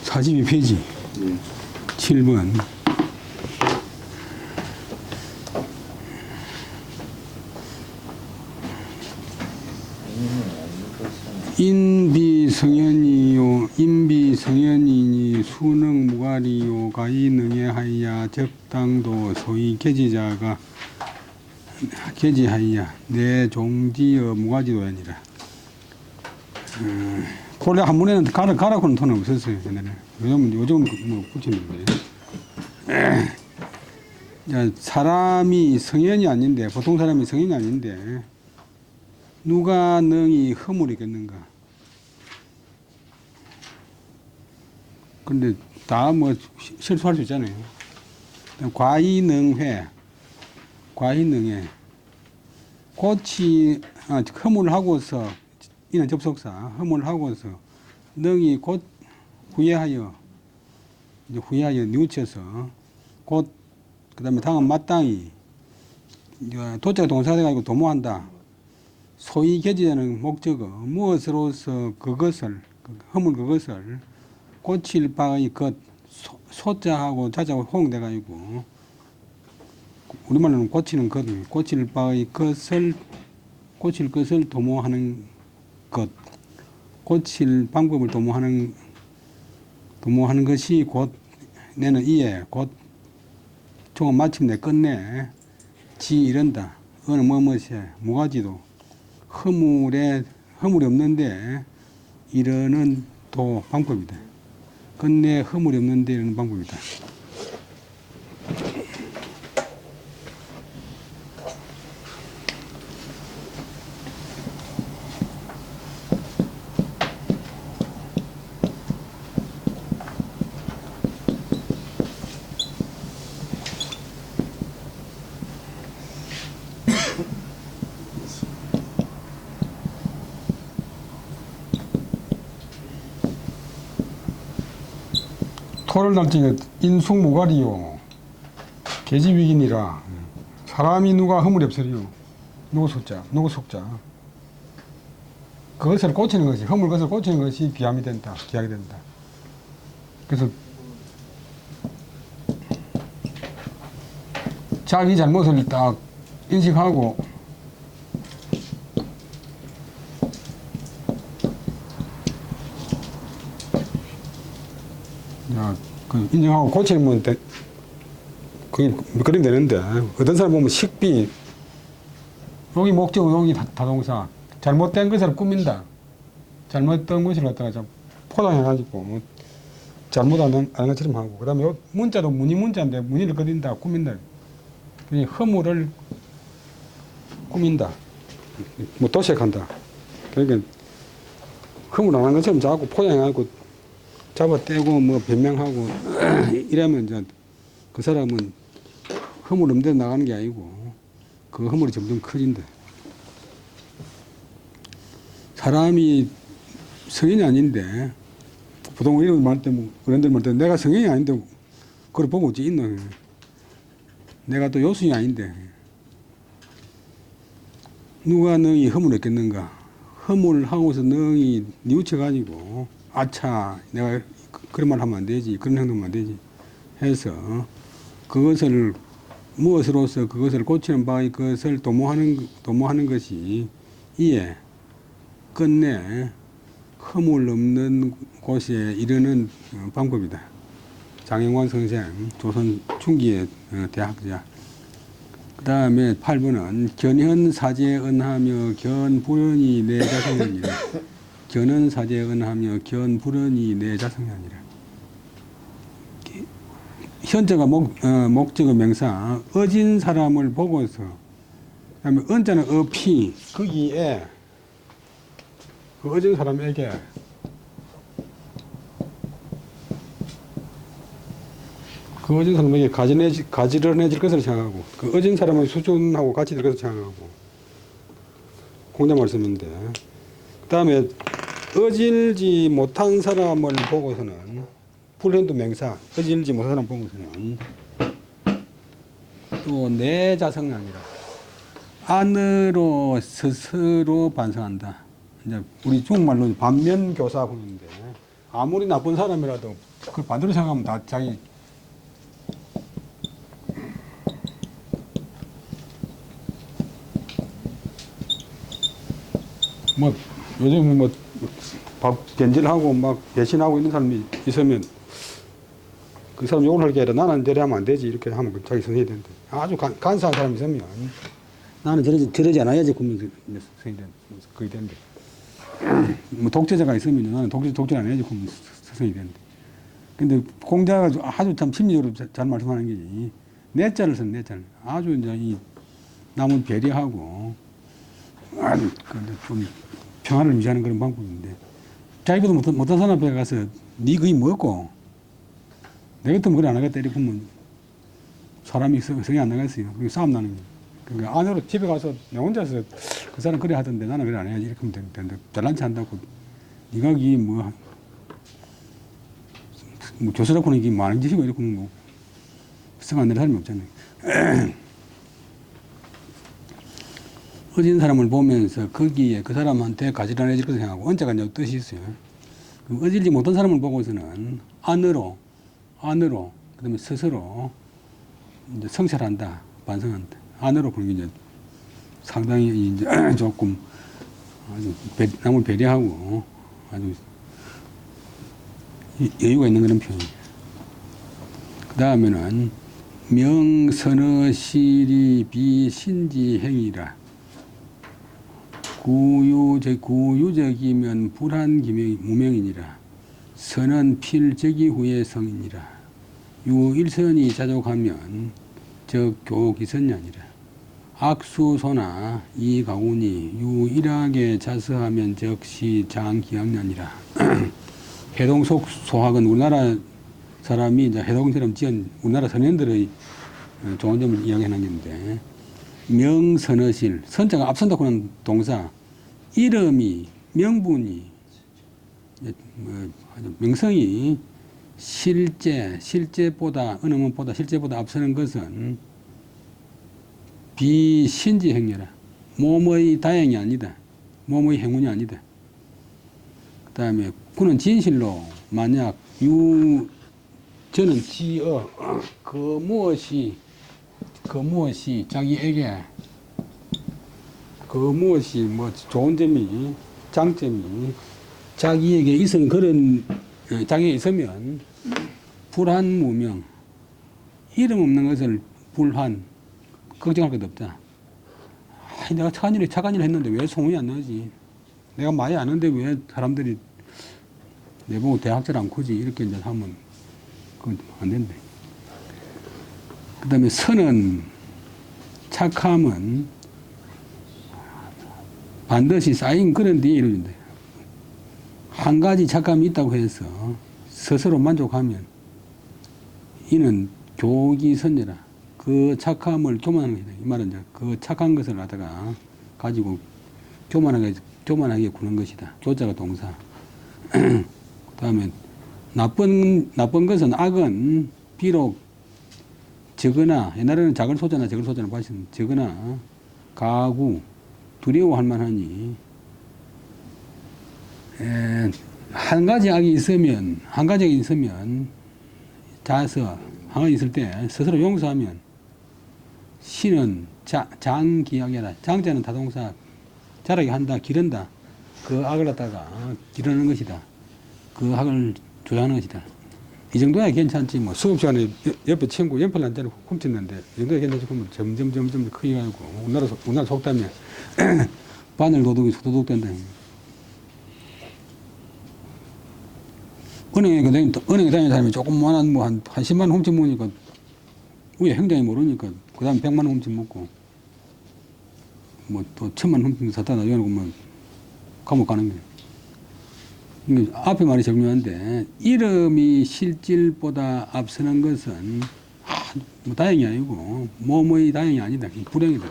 42페이지 7번. 인비성현이요 인비성현이니 수능 무가리요 가이능에 하여 적당도 소위 계지자가 계지하여 내 종지의 무가지도 아니라. 본래 한문에는 가라고는 돈 없었어요. 옛날에. 요즘 뭐 붙이는 거예요. 사람이 성현이 아닌데, 보통 사람이 성현이 아닌데 누가 능히 허물이겠는가? 근데 다 뭐 실수할 수 있잖아요. 과이능회, 과이능회. 곧이 허물을 하고서 이는 접속사 허물을 하고서 능히 곧 후회하여 이제 후회하여 뉘우쳐서 곧 그다음에 다음 마땅히 도자가 동사가 가지고 도모한다. 소위 계지하는 목적어 무엇으로서 그것을 허물 그것을 고칠 바의 것 소자하고 자자하고 호응돼 가지고 우리말로는 고치는 것 고칠 바의 것을 고칠 것을 도모하는 것 고칠 방법을 도모하는 것이 곧 내는 이에 곧 조금 마침내 끝내 지 이른다. 어느 뭐뭐에 무가지도 허물이 없는데 이르는 도 방법이다. 끝내 허물이 없는데 이르는 방법이다. 토를 날증에 인숙무가리요 계지위기니라. 사람이 누가 허물이 없으리요. 누구 속자 그것을 고치는 것이 허물 것을 고치는 것이 비함이 된다. 기약이 된다. 그래서 자기 잘못을 딱 인식하고 인정하고 고치면 그게 그림 되는데 어떤 사람 보면 식비 여기 목적 여기 다동사 잘못된 것을 꾸민다. 잘못된 것을 갖다가 포장해가지고 뭐 잘못 안 하는 것처럼 하고 그 다음에 문자도 문의문자인데 문의를 그린다 꾸민다. 허물을 꾸민다. 뭐 도색한다. 그러니까 허물 안 하는 것처럼 자꾸 포장해가지고 잡아떼고 뭐 변명하고 이러면 이제 그 사람은 허물 없는 데 나가는 게 아니고 그 허물이 점점 커진다. 사람이 성인이 아닌데 보통 이런 말 때 뭐 어른들 말 때 내가 성인이 아닌데 그걸 보고 어찌 있노. 내가 또 요순이 아닌데 누가 능히 허물했겠는가. 허물하고서 능히 뉘우쳐가지고 아차 내가 그런 말 하면 안 되지 그런 행동하면 안 되지 해서 그것을 무엇으로서 그것을 고치는 바의 것을 도모하는 것이 이에 끝내 허물 없는 곳에 이르는 방법이다. 장영관 선생 조선 중기의 대학자. 그 다음에 8번은 견현사제 은하며 견불연이 내 자성이니라. 견현사제 은하며 견불연이 내 자성이 아니라. 현재가 목적어 명사 어진 사람을 보고서 그다음에 언자는 어피 거기에 그 어진 사람에게 가지런해질 것을 생각하고 그 어진 사람의 수준하고 같이 될 것을 생각하고 공자 말씀인데 그 다음에 어질지 못한 사람을 보고서는 불현도 명사 어질지 못한 사람 보고서는 또 내 자성이 아니라 안으로 스스로 반성한다. 이제 우리 중국말로 반면교사 보는데 아무리 나쁜 사람이라도 그걸 반대로 생각하면 다 자기 뭐 요즘 뭐 변질하고 막 배신하고 있는 사람이 있으면 그 사람 욕을 할 게 아니라 나는 저래 하면 안 되지 이렇게 하면 자기 선생이 되는데 아주 간사한 사람이 있으면 나는 저러지 않아야지 국민 선생이 되는 그게 되는데 뭐 독재자가 있으면 나는 독재 안 해야지 국민 선생이 되는데 근데 공자가 아주 참 심리적으로 잘 말씀하는 게 내자를 쓴 내자를 아주 이제 이 남을 배려하고 아주 좀 평화를 유지하는 그런 방법인데 자기보다 못한 사람 앞에 가서 네 그게 뭐였고 내 같으면 그래 안 하겠다 이렇게 보면 사람이 성이 안 나겠어요. 그게 싸움 나는 거예요. 그러니까 안으로 집에 가서 내 혼자서 그 사람 그래 하던데 나는 그래 안 해야지 이렇게 하면 되는데 잘난 체 한다고 네가 이게 뭐 교수라고는 이게 많은 짓이고 이렇게 뭐 성 안 내는 사람이 없잖아요. 어진 사람을 보면서 거기에 그 사람한테 가지런해질 것을 생각하고 언제가 이제 뜻이 있어요. 어질지 못한 사람을 보고서는 안으로 그다음에 스스로 이제 성찰한다, 반성한다. 안으로 보는 게 이제 상당히 이제 조금 아주 남을 배려하고 아주 여유가 있는 그런 표현이에요. 그 다음에는 명선어실이 비신지행이라 구유적이면 무명이니라 선은 필적이 후의 성이니라 유일선이 자족하면 적교기선이 아니라 악수소나 이가훈이 유일하게 자서하면 적시 장기양이 아니라 해동속 소학은 우리나라 사람이 이제 해동처럼 지은 우리나라 선현들의 좋은 점을 이야기해 놨는데 명선어실 선자가 앞선다고 하는 동사 이름이 명분이 명성이 실제보다 어느 것보다 실제보다 앞서는 것은 비신지행위라 몸의 다행이 아니다. 몸의 행운이 아니다. 그 다음에 그는 진실로 만약 저는 지어 그 무엇이 자기에게 그 무엇이 뭐 좋은 점이 장점이 자기에게 있으면 그런 자기에게 있으면 불한무명 이름 없는 것을 불한 걱정할 것도 없다. 내가 착한 일을 했는데 왜 소문이 안 나지? 내가 많이 아는데 왜 사람들이 내보고 대학질 않고지 이렇게 이제 하면 그건 안 된다. 그 다음에 선은 착함은 반드시 쌓인 그런 뒤에 이루어진다. 한 가지 착함이 있다고 해서 스스로 만족하면 이는 교기선이라 그 착함을 교만하는 것이다. 이 말은 이제 그 착한 것을 갖다가 가지고 교만하게 구는 것이다. 교자가 동사. 그 다음에 나쁜 것은 악은 비록 적으나 옛날에는 작을 소자나 봤으면 적으나 가구 두려워할 만하니 한 가지 악이 있으면 자서 한 가지 있을 때 스스로 용서하면 신은 장기약이라 장자는 타동사 자라게 한다 기른다 그 악을 갖다가 기르는 것이다. 그 악을 조장하는 것이다. 이 정도야 괜찮지. 뭐 수업 시간에 옆에 친구 연필 한 자리 훔쳤는데 이 정도야 괜찮지. 그러면 점점 크게 가지고 우리나라 속담에 바늘 도둑이 소도둑된다. 은행에 다니는 사람이 조금만한 뭐 한 10만 원 훔쳐 먹으니까 위에 행장이 모르니까 그 다음에 100만 원 훔쳐 먹고 뭐 또 1000만 원 훔쳐 사다 놔주고 뭐 감옥 가는 거예요. 앞에 말이 중요한데 이름이 실질보다 앞서는 것은 뭐 다행이 아니고 몸의 다행이 아니다. 불행이다.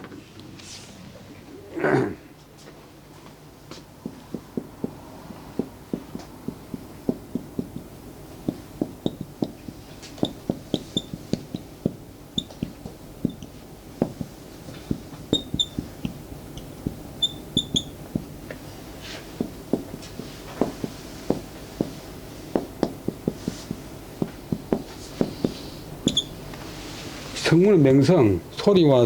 성문은 명성, 소리와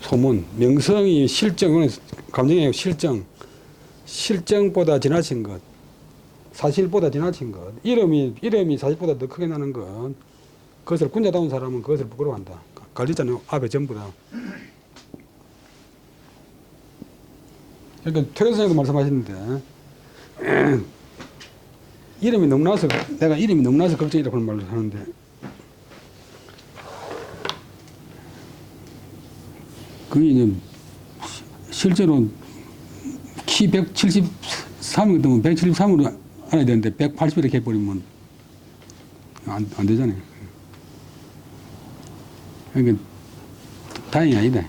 소문. 명성이 실정은 감정의 실정. 실정보다 지나친 것. 사실보다 지나친 것. 이름이 사실보다 더 크게 나는 것. 그것을 군자다운 사람은 그것을 부끄러워한다. 관리자는 앞에 전부 다. 그러니까 퇴계 선생님도 말씀하시는데 내가 이름이 너무나서 걱정이라고 하는 말을 하는데 그게 이제 실제로 키 173이거든 173으로 알아야 되는데 180 이렇게 해버리면 안 되잖아요. 그러니까 다행이 아니다.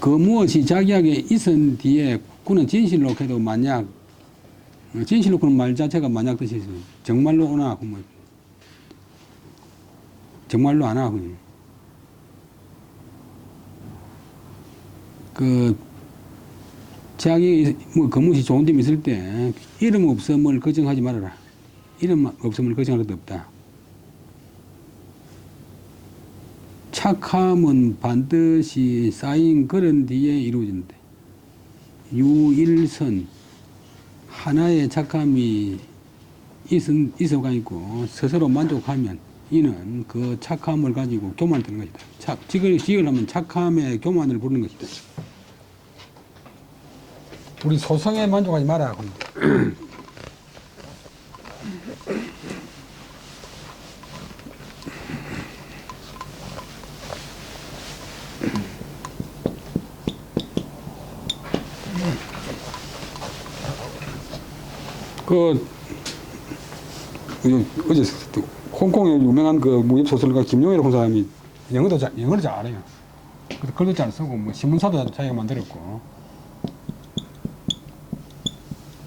그 무엇이 자기에게 있은 뒤에 그는 진실로 해도 만약 진실로 그는 말 자체가 만약 뜻이 정말로 오나 뭐 정말로 안 하고 그 자기 뭐 그무엇이 좋은 점 있을 때 이름 없음을 걱정하지 말아라. 이름 없음을 걱정할 것도 없다. 착함은 반드시 쌓인 그런 뒤에 이루어진다. 유일선 하나의 착함이 있어가 있고 스스로 만족하면 이는 그 착함을 가지고 교만을 드는 것이다. 직을 하면 착함의 교만을 부르는 것이다. 우리 소성에 만족하지 마라. 어제 홍콩의 유명한 그 무협 소설가 김용이라고 하는 사람이 영어를 잘 알아요. 그래서 글도 잘 쓰고 뭐 신문사도 자기가 만들었고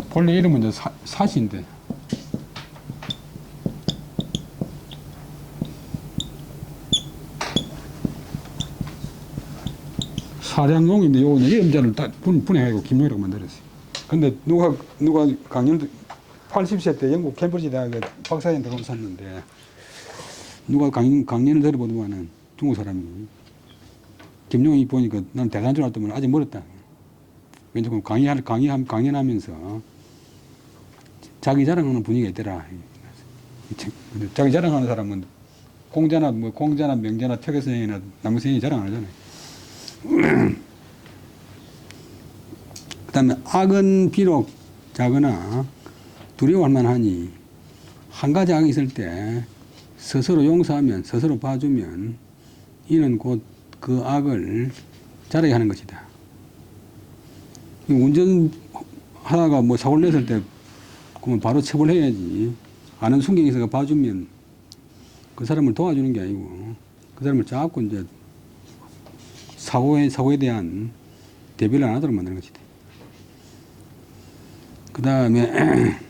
본래 이름은 이제 사시인데 사량용인데 요거 이름자를 딱 분해하고 김용이라고 만들었어요. 근데 누가 강연 80세 때 영국 캠브리지 대학에 박사님 들어오셨는데 누가 강연을 들어보더만은 중국 사람이 김용이 보니까 난 대단한 줄 알았더만 아직 멀었다. 왜냐면 강연하면서 자기 자랑하는 분위기가 있더라. 자기 자랑하는 사람은 공자나 명자나 퇴계선생이나 남선생이 자랑 안 하잖아요. 그 다음에 악은 비록 작으나 두려워할 만하니 한 가지 악이 있을 때 스스로 용서하면 스스로 봐주면 이는 곧 그 악을 자라게 하는 것이다. 운전하다가 뭐 사고를 냈을 때 그러면 바로 처벌해야지. 아는 순경에서 봐주면 그 사람을 도와주는 게 아니고 그 사람을 자꾸 이제 사고에 대한 대비를 안 하도록 만드는 것이다. 그 다음에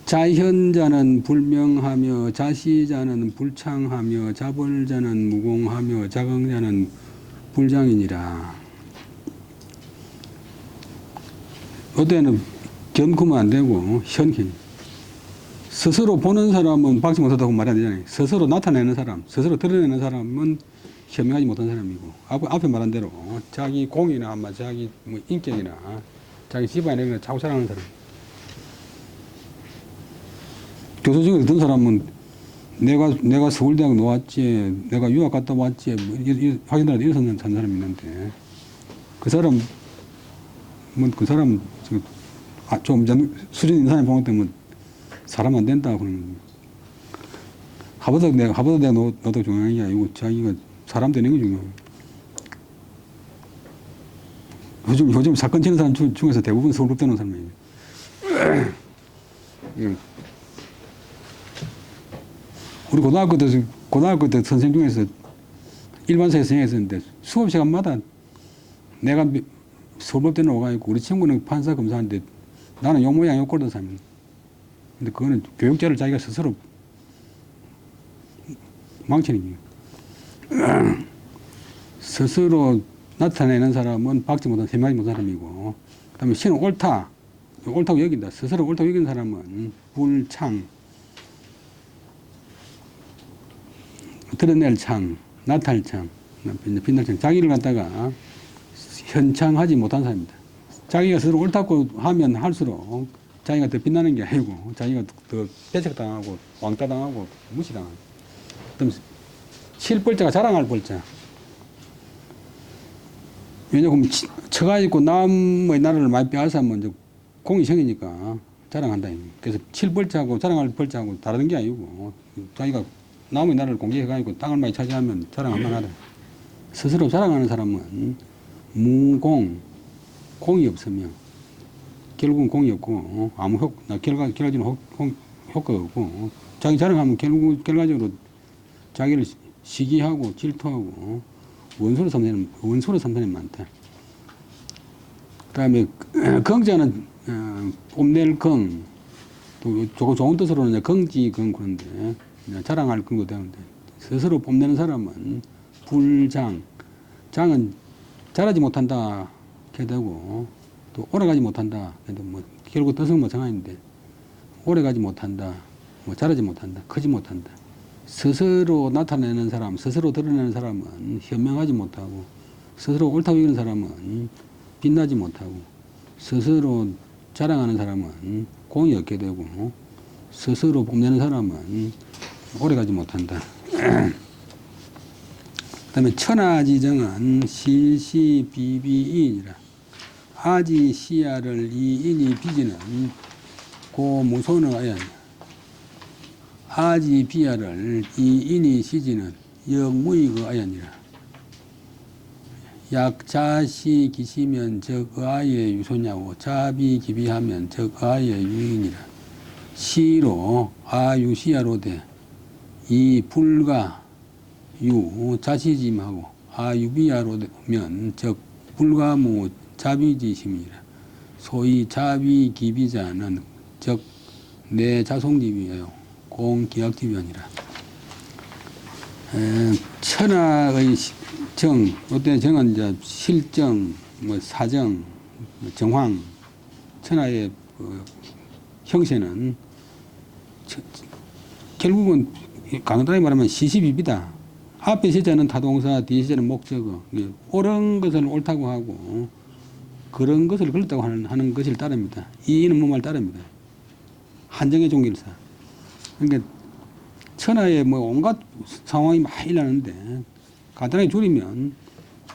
자현자는 불명하며 자시자는 불창하며 자벌자는 무공하며 자강자는 불장이니라. 어때는 겸크면 안 되고 현현. 스스로 보는 사람은 박지 못하다고 말해야 되잖아요. 스스로 나타내는 사람, 스스로 드러내는 사람은 현명하지 못한 사람이고 앞에 말한 대로 자기 공이나 자기 뭐 인격이나 자기 집안이나 자꾸 자랑하는 사람. 교수 중에 어떤 사람은 내가 서울대학 나왔지, 내가 유학 갔다 왔지, 뭐 확인하라도 이런 사람이 있는데 그 사람 좀 수준 있는 사람이 보는 때문에 사람 안 된다 그러는 하버드 대학 나도 중요한 게 아니고 자기가 사람 되는 게 중요해요. 요즘 사건 치는 사람 중에서 대부분 서울대 나온 사람이에요. 우리 고등학교 때 선생 중에서 일반사회 선생했었는데 수업 시간마다 내가 서울법대 나와가지고 우리 친구는 판사 검사하는데 나는 요 모양 요 꼴도 사람이에요. 근데 그거는 교육자를 자기가 스스로 망치는 거예요. 스스로 나타내는 사람은 박지 못한 세명하지 못한 사람이고 그 다음에 신은 옳다고 여긴다. 스스로 옳다고 여기는 사람은 불창 드러낼 창, 나탈 창, 빛날 창, 자기를 갖다가 현창하지 못한 사람입니다. 자기가 스스로 옳다고 하면 할수록 자기가 더 빛나는 게 아니고 자기가 더 배척당하고 왕따당하고 무시당하고. 그럼 실벌자가 자랑할 벌자. 왜냐하면 처가있고 남의 나라를 많이 빼앗으면 이제 공이 생기니까 자랑한다. 그래서 칠벌자하고 자랑할 벌자하고 다른 게 아니고 자기가 남의 나라를 공격해가지고 땅을 많이 차지하면 자랑 안 하다. 스스로 자랑하는 사람은 무공, 공이 없으며 결국은 공이 없고 아무 결과적으로 효과가 없고 자기 자랑하면 결과적으로 자기를 시기하고 질투하고 원수로 삼는 많다. 그다음에 긍자는 뽐낼 긍, 또 좋은 뜻으로는 긍지 긍 그런데 자랑할 긍도 되는데 스스로 뽐내는 사람은 불장, 장은 잘하지 못한다 해도 되고 또 오래가지 못한다 해도 뭐 결국 뜻은 마찬가지인데 오래가지 못한다, 뭐 잘하지 못한다, 크지 못한다. 스스로 나타내는 사람, 스스로 드러내는 사람은 현명하지 못하고 스스로 옳다고 여기는 사람은 빛나지 못하고 스스로 자랑하는 사람은 공이 없게 되고 스스로 뽐내는 사람은 오래가지 못한다. 그 다음에 천하지정은 실시비비이니라. 아지 시야를 이인이 비지는 고무소는 아연. 아지 비야를 이인이 시지는 역무이그 아연이라. 약자시 기시면 적아의 유소냐고 자비 기비하면 적아의 유인이라. 시로 아유시야로 돼. 이 불가 유 자시짐하고 아유비야로 되면 적 불가무 자비지심이라. 소위 자비 기비자는 적 내 자송집이에요. 공기약집이 아니라. 천하의 정, 이때 정은 이제 실정, 뭐 사정, 정황, 천하의 형세는 결국은 간단하게 말하면 시시비비다. 앞에 시자는 타동사, 뒤에 시자는 목적어. 옳은 것을 옳다고 하고 그런 것을 그렇다고 하는 것을 따릅니다. 이는 뭐말 따릅니다. 한정의 종결사. 그러니까 천하에 뭐 온갖 상황이 많이 일어나는데 간단하게 줄이면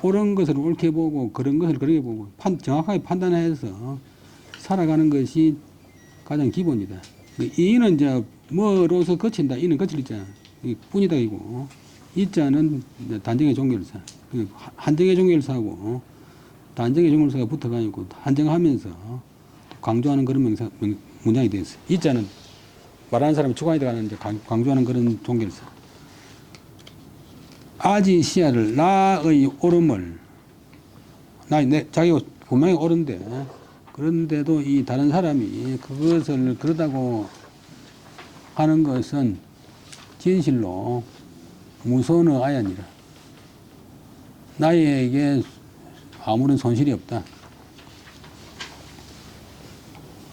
옳은 것을 옳게 보고 그런 것을 그렇게 보고 정확하게 판단해서 살아가는 것이 가장 기본이다. 이는 이제 뭐로서 거친다. 이는 거칠 자. 뿐이다 이고 이자는 단정의 종결사. 한정의 종결사하고 단정의 종결사가 붙어가지고 한정하면서 강조하는 그런 문장이 되었어요. 이자는 말하는 사람이 주관이 들어가는 이제 강조하는 그런 종결사. 아지 시야를 나의 옳음을 자기가 분명히 옳은데 그런데도 이 다른 사람이 그것을 그러다고 하는 것은 진실로 무선의 아야니라. 나에게 아무런 손실이 없다.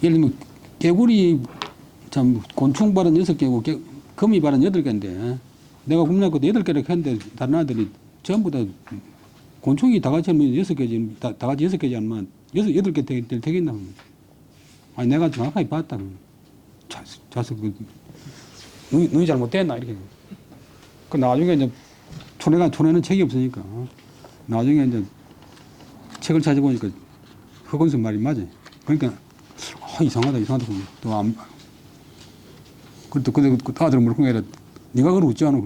예를 들면 개구리 참 곤충발은 6개고 거미발은 8개인데 내가 구분했고 8개를 했는데 다른 아들이 전부 다 곤충이 다 같이 하면 6개지 다 같이 6개지 않으면 8개 될 테겠나. 아니 내가 정확하게 봤다. 자서 눈이 잘못됐나 이렇게. 그 나중에 이제 촌에는 책이 없으니까 나중에 이제 책을 찾아보니까 허건수 말이 맞아. 그러니까 이상하다 또 안. 근데 그 아들은 물고 아니라 네가 그걸 웃지 않아.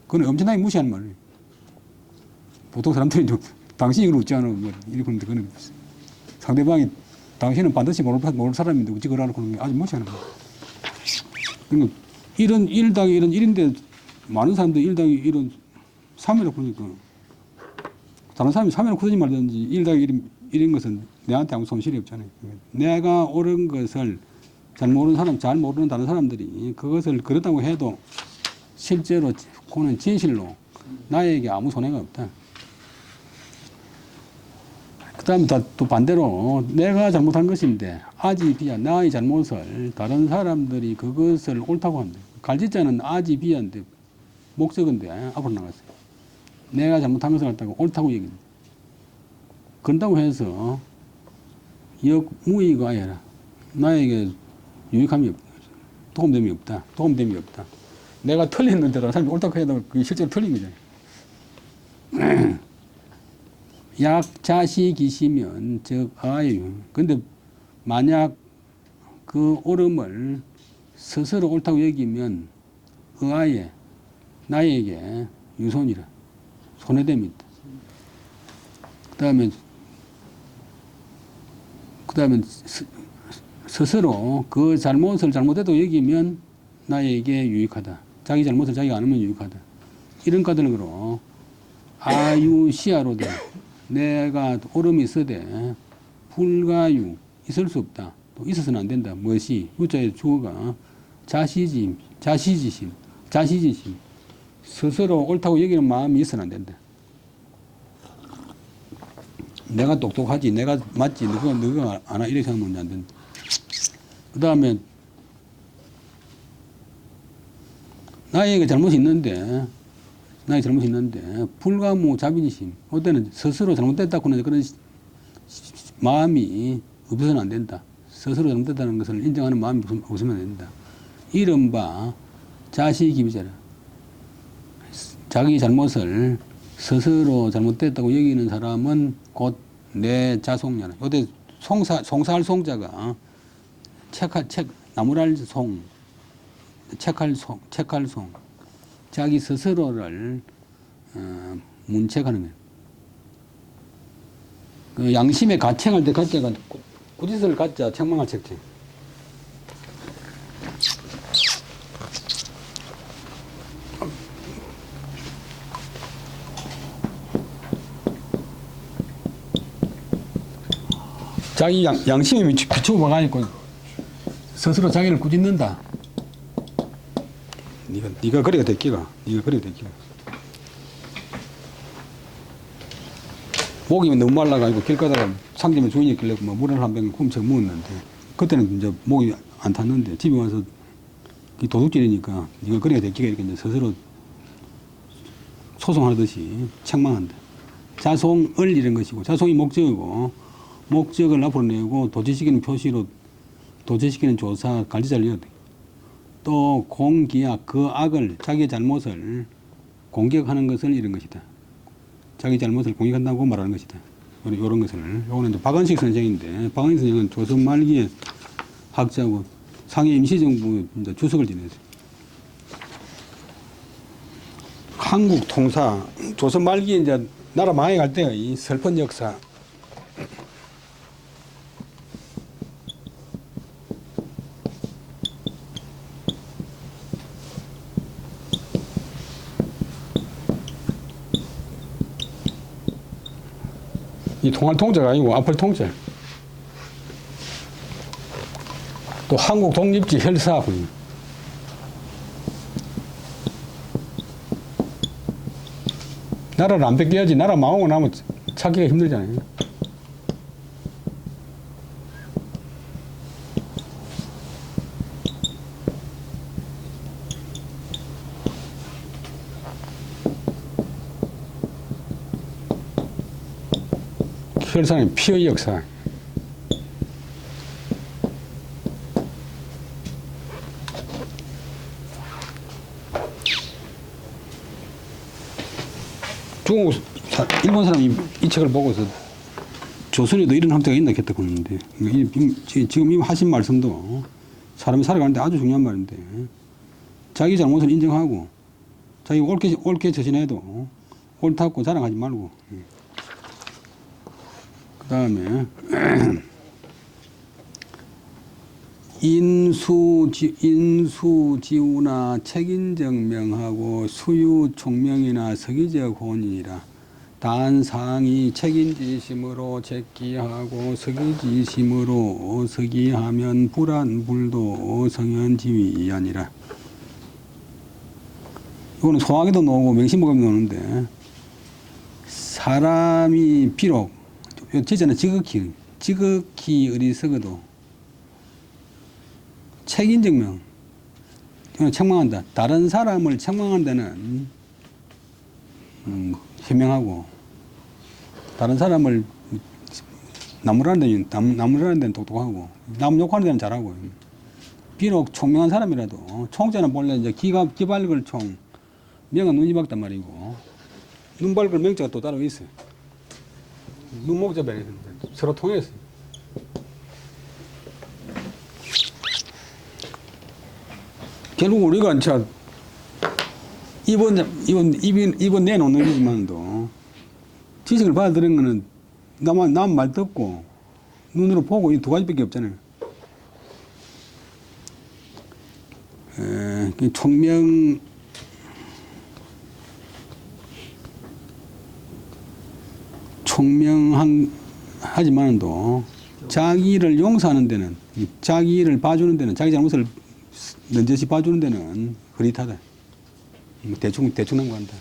그건 엄청나게 무시하는 말이에요. 보통 사람들이 당신이 그걸 웃지 않아. 이렇게 그러는데 그는 상대방이 당신은 반드시 모를 사람인데 어찌 그러라고 그러는 게 아주 무시하는 거예요. 그러니까 이런 1당1은 1인데 많은 사람들이 1당1은 3이라고 그러니까 다른 사람이 3이라고 굳이 말든지 1당1인 것은 내한테 아무 손실이 없잖아요. 내가 옳은 것을 잘 모르는 다른 사람들이 그것을 그렇다고 해도 실제로 그는 진실로 나에게 아무 손해가 없다. 그 다음에 또 반대로 내가 잘못한 것인데 아지 비야 나의 잘못을 다른 사람들이 그것을 옳다고 한다. 갈지자는 아지 비야인데 목적인데 앞으로 나갔어요. 내가 잘못한 것을 갖다가 옳다고 얘기해. 그런다고 해서 역무의가 아니라 나에게 유익함이 없다. 도움됨이 없다. 도움됨이 없다. 내가 틀렸는데도 사람이 옳다고 해도 그게 실제로 틀린 거잖아요. 약자식이시면 즉 아유. 근데 만약 그 옳음을 스스로 옳다고 여기면 의아에 나에게 유손이라 손해됨이 있다. 그다음에 스스로 그 잘못을 잘못해도 여기면 나에게 유익하다. 자기 잘못을 자기가 안 하면 유익하다. 이런 까닭으로 아유시아로 돼. 내가 옳음이 있어대 불가유 있을 수 없다. 또 있어서는 안 된다. 무엇이 유자의 주어가 자시짐, 자시지심, 자시지심. 스스로 옳다고 여기는 마음이 있어는 안 된다. 내가 똑똑하지, 내가 맞지, 너가 안 하, 이렇게 생각하면 안 된다. 그 다음에 나에게 잘못이 있는데 불가무 자비심. 어때는 스스로 잘못됐다고 하는 그런 마음이 없어서는 안 된다. 스스로 잘못됐다는 것을 인정하는 마음이 없으면 안 된다. 이른바 자시기비자라. 자기 잘못을 스스로 잘못됐다고 여기는 사람은 곧 내 자송녀라. 요때 송사할 송자가 나무랄 송, 책할 송. 자기 스스로를 문책하는 거예요. 그 양심의 가책할 때 가책은 꾸짖을 가짜 책망할 책체. 자기 양심에 비추고 봐가지고 스스로 자기를 꾸짖는다. 네가 그래야 됐기가. 목이 너무 말라가지고 길 가다가 상점에 주인이 있길래 뭐 물을 한 병 훔쳐 먹었는데 그때는 이제 목이 안 탔는데 집에 와서 도둑질이니까 네가 그래야 됐기가 이렇게 이제 스스로 소송하듯이 책망한다. 자송을 이런 것이고 자송이 목적이고 목적을 앞으로 내고 도취시키는 표시로 도취시키는 조사 관리자를 해야 돼. 또 공기약 그 악을 자기의 잘못을 공격하는 것을 이런 것이다. 자기 잘못을 공격한다고 말하는 것이다. 이런 것을 요거는 이제 박은식 선생인데 박은식 선생은 조선 말기에 학자고 상해 임시정부 이제 주석을 지냈어요. 한국 통사 조선 말기에 이제 나라 망해갈 때의 슬픈 역사. 이 통할 통째가 아니고 앞을 통째. 또 한국 독립지 혈사분. 나라를 안 뺏겨야지. 나라 망하고 나면 찾기가 힘들잖아요. 혈사는 피의 역사. 일본 사람이 이 책을 보고서 조선에도 이런 형태가 있나 했다고 하는데 지금 이 하신 말씀도 사람이 살아가는데 아주 중요한 말인데 자기 잘못을 인정하고 자기 옳게 처신해도 옳다고 자랑하지 말고 그 다음에 인수지우나 책임증명하고 수유총명이나 서기적 혼이니라. 단상이 책임지심으로 제기하고 서기지심으로 서기하면 불안불도 성현지위 아니라. 이거는 소화기도 나오고 명심보감도 나오는데 사람이 비록 제자는 지극히 어리석어도 책임증명 책망한다. 다른 사람을 책망하는 데는 현명하고, 다른 사람을 나무라는 데는 똑똑하고, 남 욕하는 데는 잘하고. 비록 총명한 사람이라도 총자는 본래 이제 기발걸 총, 명은 눈이 밝단 말이고, 눈 밝을 명자가 또 따로 있어요. 눈목자변이 서로 통해서. 결국 우리가 자 이번 내놓는 거지만도 지식을 받아들인 거는 남 말 듣고 눈으로 보고 이 두 가지밖에 없잖아요. 총명하지만도 자기를 용서하는 데는, 자기를 봐주는 데는, 자기 잘못을 넌저시 봐주는 데는 흐릿하다. 대충 넘어간다.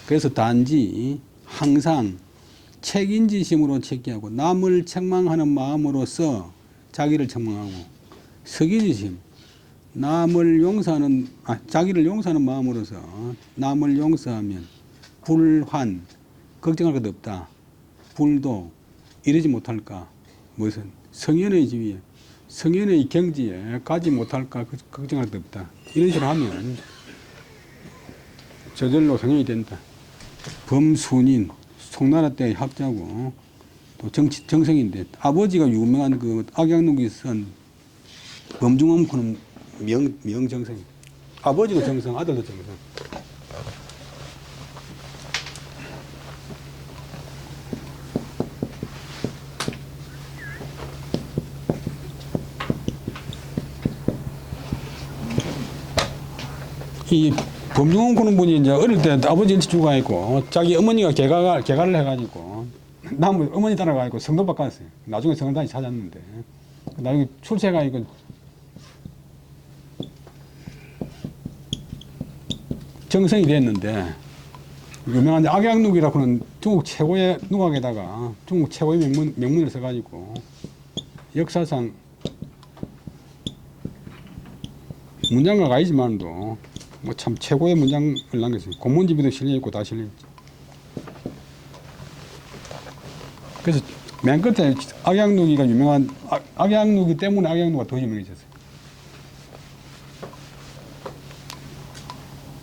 그래서 단지 항상 책임지심으로 책기하고, 남을 책망하는 마음으로서 자기를 책망하고, 석유지심, 자기를 용서하는 마음으로서 남을 용서하면 불환, 걱정할 것 없다. 불도 이러지 못할까? 무슨 성현의 지위에, 성현의 경지에 가지 못할까? 걱정할 것 없다. 이런 식으로 하면 저절로 성현이 된다. 범순인, 송나라 때의 학자고 또 정성인데, 아버지가 유명한 그 악양록이 쓴 범중엄포는 명정성. 아버지도 정성, 아들도 정성. 이 범중엄포는 분이 이제 어릴 때 아버지 일찍 죽어가지고 자기 어머니가 개가를 해가지고 남은 어머니 따라가지고 성도 바꿨어요. 나중에 성을 다시 찾았는데, 나중에 출세가지고 정성이 됐는데, 유명한 악양록이라고는 중국 최고의 누각에다가 중국 최고의 명문을 써가지고 역사상 문장가가 아니지만도 뭐 참 최고의 문장을 남겼어요. 공문집에도 실려있고 다 실려있지. 그래서 맨 끝에 악양록이가 유명한, 악양록이 때문에 악양록가 더 유명해졌어요.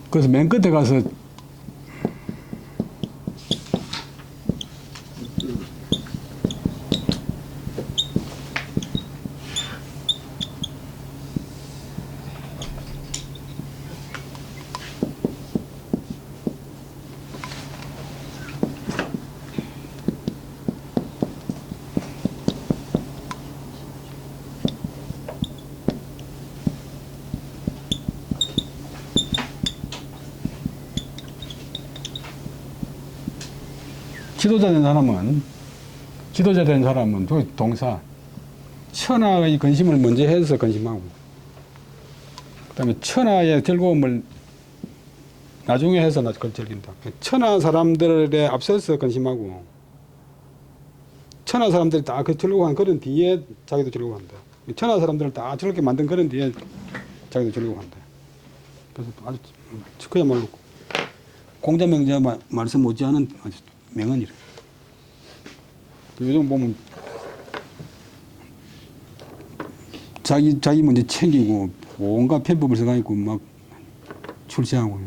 그래서 맨 끝에 가서 지도자 된 사람은 동사, 천하의 근심을 먼저 해서 근심하고, 그 다음에 천하의 즐거움을 나중에 해서 즐긴다. 천하 사람들에 앞서서 근심하고, 천하 사람들이 다 그 즐거워한 그런 뒤에 자기도 즐거워한다. 천하 사람들을 다 즐겁게 만든 그런 뒤에 자기도 즐거워한다. 그래서 아주 그야말로 공자명자 말씀 못지않은 아주 명언이래. 요즘 보면 자기 먼저 챙기고 온갖 편법을 써가지고 막 출세하고.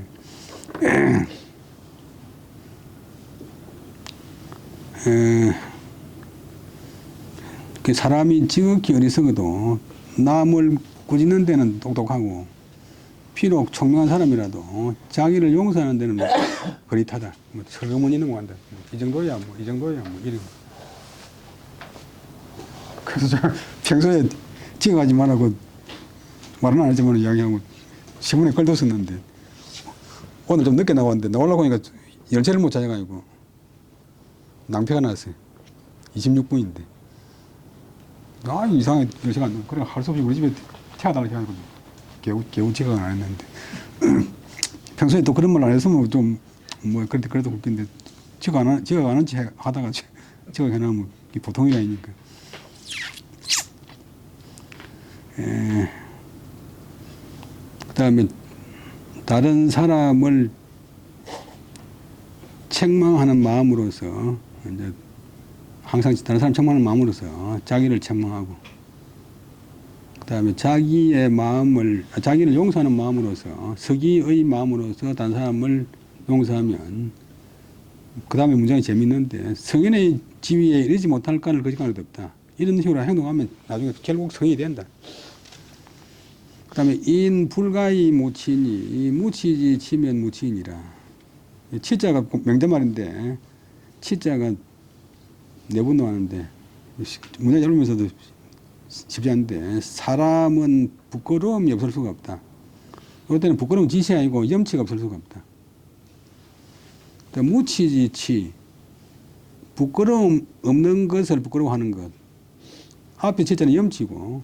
그 사람이 지극히 어리석어도 남을 꾸짖는 데는 똑똑하고, 비록 총명한 사람이라도 자기를 용서하는 데는 흐릿하다. 뭐 설거머니 있는 거 한다. 이 정도야, 뭐 이런. 그래서 제가 평소에 찍어가지 말라고 말은 안 하지만 이야기하고 신문에 걸뒀었는데, 오늘 좀 늦게 나왔는데 나오려고 하니까 열차를 못 찾아가지고 낭패가 났어요. 26분인데. 이상하게 열차가 안 나와. 그래 할 수 없이 우리 집에 태워달라고 해가지고 겨우 지각은 안 했는데 평소에 또 그런 말 안 했으면 좀 뭐 그래도 웃긴데, 지각 안 한 채 하다가 지각해놓으면 보통이 아니니까. 그다음에 다른 사람을 책망하는 마음으로서 이제 항상 다른 사람 책망하는 마음으로서 자기를 책망하고, 그다음에 자기의 마음을 자기를 용서하는 마음으로서 서기의 마음으로서 다른 사람을 용서하면, 그다음에 문장이 재밌는데 성인의 지위에 이르지 못할 까를 거짓말 것도 없다. 이런 식으로 행동하면 나중에 결국 성인이 된다. 그다음에 인 불가이 무치니, 무치지 치면 무치니라. 치자가 명대말인데 치자가 네 번 나왔는데 문장 읽으면서도 쉽지 않은데, 사람은 부끄러움이 없을 수가 없다. 이럴 때는 부끄러운 짓이 아니고 염치가 없을 수가 없다. 무치지 치, 부끄러움 없는 것을 부끄러워하는 것. 앞에 치자는 염치고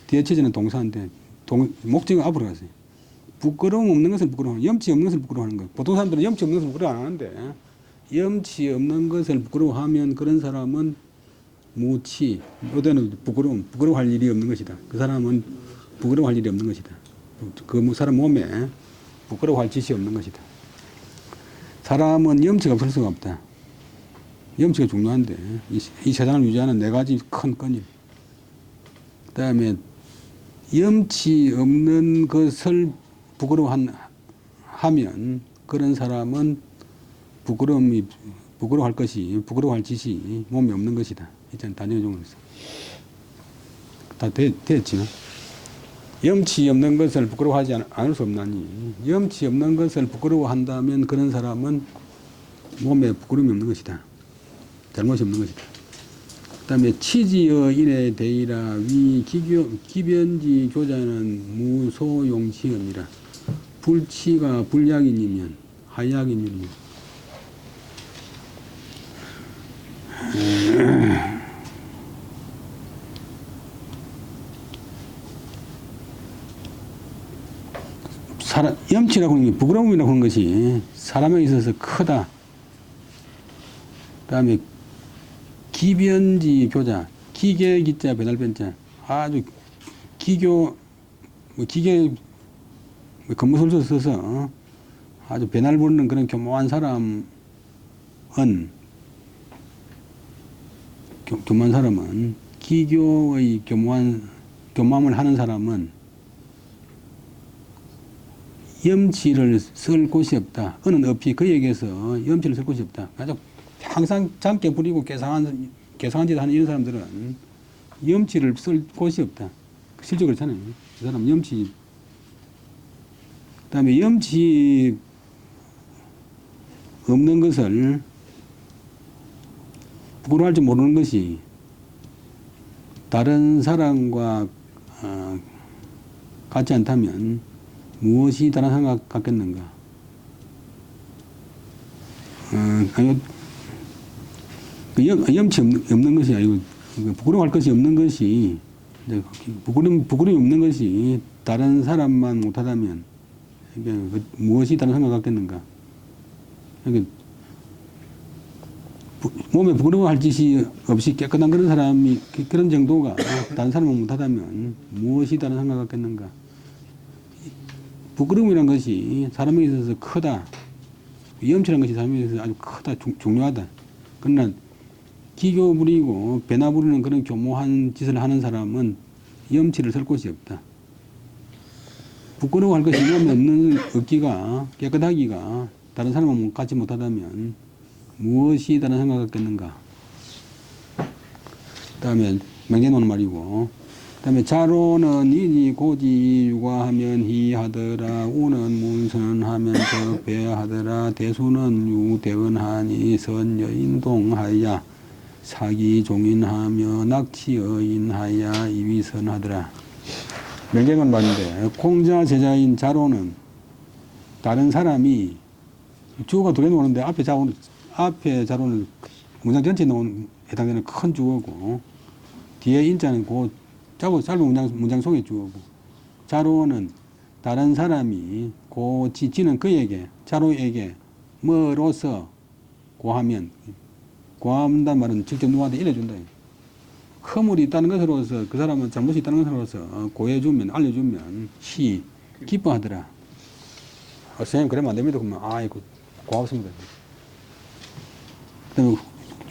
뒤에 치자는 동사인데 목적은 앞으로 가세요. 부끄러움 없는 것을 부끄러워하는, 염치 없는 것을 부끄러워하는 것. 보통 사람들은 염치 없는 것을 부끄러워 안 하는데, 염치 없는 것을 부끄러워하면 그런 사람은 무치, 이때는 부끄러워할 일이 없는 것이다. 그 사람은 부끄러워할 일이 없는 것이다. 그 사람 몸에 부끄러워할 짓이 없는 것이다. 사람은 염치가 없을 수가 없다. 염치가 중요한데, 이 세상을 유지하는 네 가지 큰 건일. 그 다음에 염치 없는 것을 부끄러워하면 그런 사람은 부끄러워할 짓이 몸에 없는 것이다. 일단 단정적으로 했어. 다 됐지. 염치 없는 것을 부끄러워하지 않을 수 없나니, 염치 없는 것을 부끄러워한다면 그런 사람은 몸에 부끄러움이 없는 것이다. 잘못이 없는 것이다. 그 다음에 치지어 인에 대이라 위 기변지 교자는 무소용치언니라. 불치가 불약인이면 하약인이면 염치라고 하는 게, 부끄러움이라고 하는 것이 사람에 있어서 크다. 그 다음에 기변지 교자, 기계 기자 배달변자, 아주 기계 건무술수 써서 아주 배날 부르는 그런 교묘한 사람은, 기교의 교묘함을 하는 사람은 염치를 쓸 곳이 없다. 어느 없이 그에게서 염치를 쓸 곳이 없다. 아주 항상 장깨 부리고 개상한 짓 하는 이런 사람들은 염치를 쓸 곳이 없다. 실적으로 그렇잖아요. 그 사람은 염치. 그 다음에 염치 없는 것을 부끄러워할 줄 모르는 것이 다른 사람과 같지 않다면 무엇이 다른 사람과 같겠는가? 염치 없는 것이 아니고, 부끄러워할 것이 없는 것이, 부끄러움이 없는 것이 다른 사람만 못하다면 무엇이 다른 사람과 같겠는가? 몸에 부끄러워할 짓이 없이 깨끗한 그런 사람이, 그런 정도가 다른 사람은 못하다면 무엇이 다른 사람과 같겠는가? 부끄러움이란 것이 사람에게 있어서 크다. 염치란 것이 사람에게 있어서 아주 크다, 중요하다. 그러나 기교 부리고 배나 부리는 그런 교모한 짓을 하는 사람은 염치를 쓸 곳이 없다. 부끄러워할 것이 몸에 없기가, 깨끗하기가 다른 사람은 갖지 못하다면 무엇이 다른 사람과 같겠는가? 그 다음에 맹개놓는 말이고, 그 다음에 자로는 이니 고지 유과하면 희하더라. 우는 문선하면 저 배하더라. 대수는 유대언하니 선여인동하야. 사기 종인하며 낙치여인하야 이위선하더라. 맹개놓는 말인데, 공자 제자인 자로는 다른 사람이 주어가 두 개 나오는데 앞에 자로는 문장 전체에 해당되는 큰 주어고, 뒤에 인자는 그 짧은 문장 속의 주어고, 자로는 다른 사람이 지는 그에게, 자로에게 뭐로서 고하면, 고한다는 말은 직접 누구한테 일해준다. 허물이 있다는 것으로서, 그 사람은 잘못이 있다는 것으로서 고해주면, 알려주면 기뻐하더라. 선생님 그러면 안 됩니다. 그러면 아이고 고맙습니다. 그다음에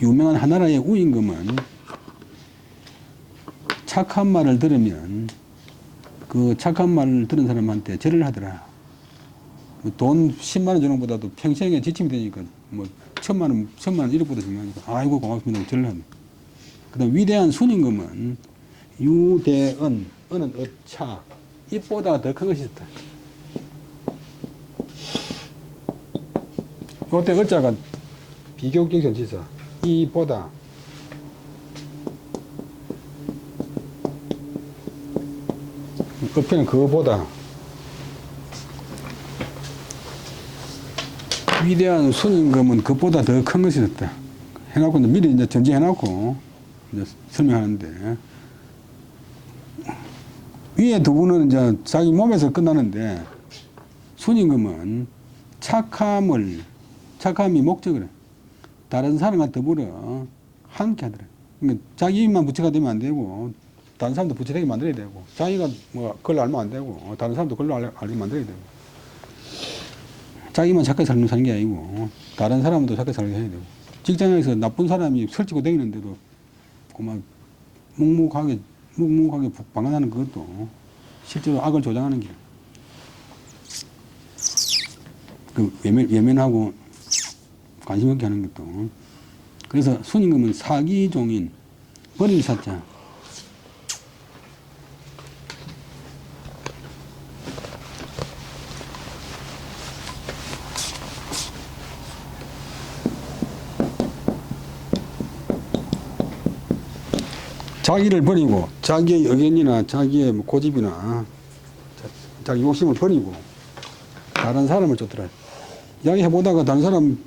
유명한 하나라의 우임금은 착한 말을 들으면 그 착한 말을 들은 사람한테 절을 하더라. 돈 10만 원 주는 것보다도 평생에 지침이 되니까 뭐 1,000만 원 이력보다 중요하니까 아이고 고맙습니다. 절을 합니다. 그다음 위대한 순임금은 유대은, 은은 어차, 입보다 더 큰 것이 있다. 이때 어자가 비교격 전치사, 이보다 끝에는 그보다 위대한 순임금은 그보다 더 큰 것이 있다. 해놓고 이제 미리 이제 전제해놓고 이제 설명하는데 위에 두 분은 이제 자기 몸에서 끝나는데 순임금은 착함이 목적으로 다른 사람과 더불어 함께 하더라. 그러니까 자기 입만 부처가 되면 안 되고 다른 사람도 부처되게 만들어야 되고 자기가 뭐 그걸 알면 안 되고 다른 사람도 그걸로 알게 만들어야 되고 자기만 착하게 사는 게 아니고 다른 사람도 착하게 살게 해야 되고 직장에서 나쁜 사람이 설치고 다니는데도 그만 묵묵하게 방관하는 그것도 실제로 악을 조장하는 길. 그 외면하고 관심 없게 하는 것도. 그래서 순임금은 사기종인, 버릴 사자. 자기를 버리고 자기의 의견이나 자기의 고집이나 자기 욕심을 버리고 다른 사람을 쫓더라. 이야기해보다가 다른 사람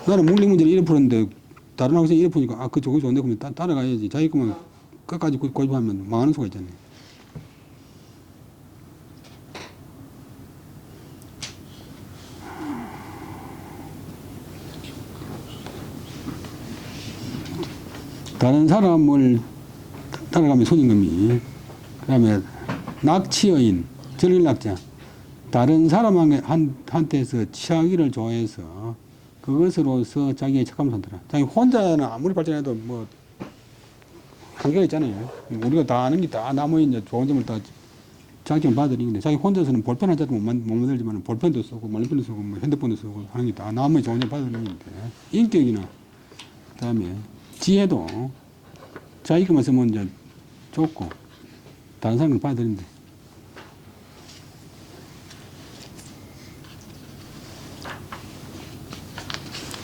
나는 물리 문제를 이래 푸는데 다른 학생이 이래 푸니까 아, 그 저거 좋은데 그러면 따라가야지. 자기 것만 끝까지 고집하면 망하는 수가 있잖아요. 다른 사람을 따라가면 손임금이, 그 다음에 낙치여인, 절일낙자, 다른 사람한테서 취하기를 좋아해서 그것으로서 자기의 착함을 선더라. 자기 혼자는 아무리 발전해도 뭐 한계가 있잖아요. 우리가 다 아는 게 다 남의 이제 좋은 점을 다 장점을 받아들이는데 자기 혼자서는 볼펜 한 자도 못 만들지만 볼펜도 쓰고 말펜도 쓰고 뭐 핸드폰도 쓰고 하는 게 다 남의 좋은 점을 받아들이는데 인격이나 그 다음에 지혜도 자기 것만 쓰면 이제 좋고 다른 사람을 받아들인대.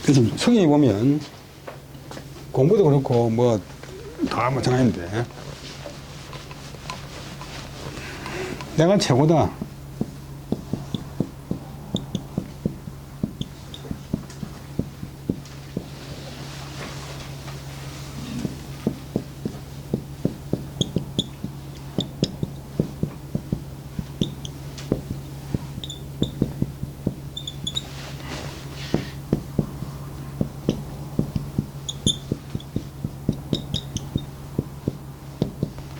그래서 성경에 보면 공부도 그렇고 뭐 다 마찬가지인데 내가 최고다.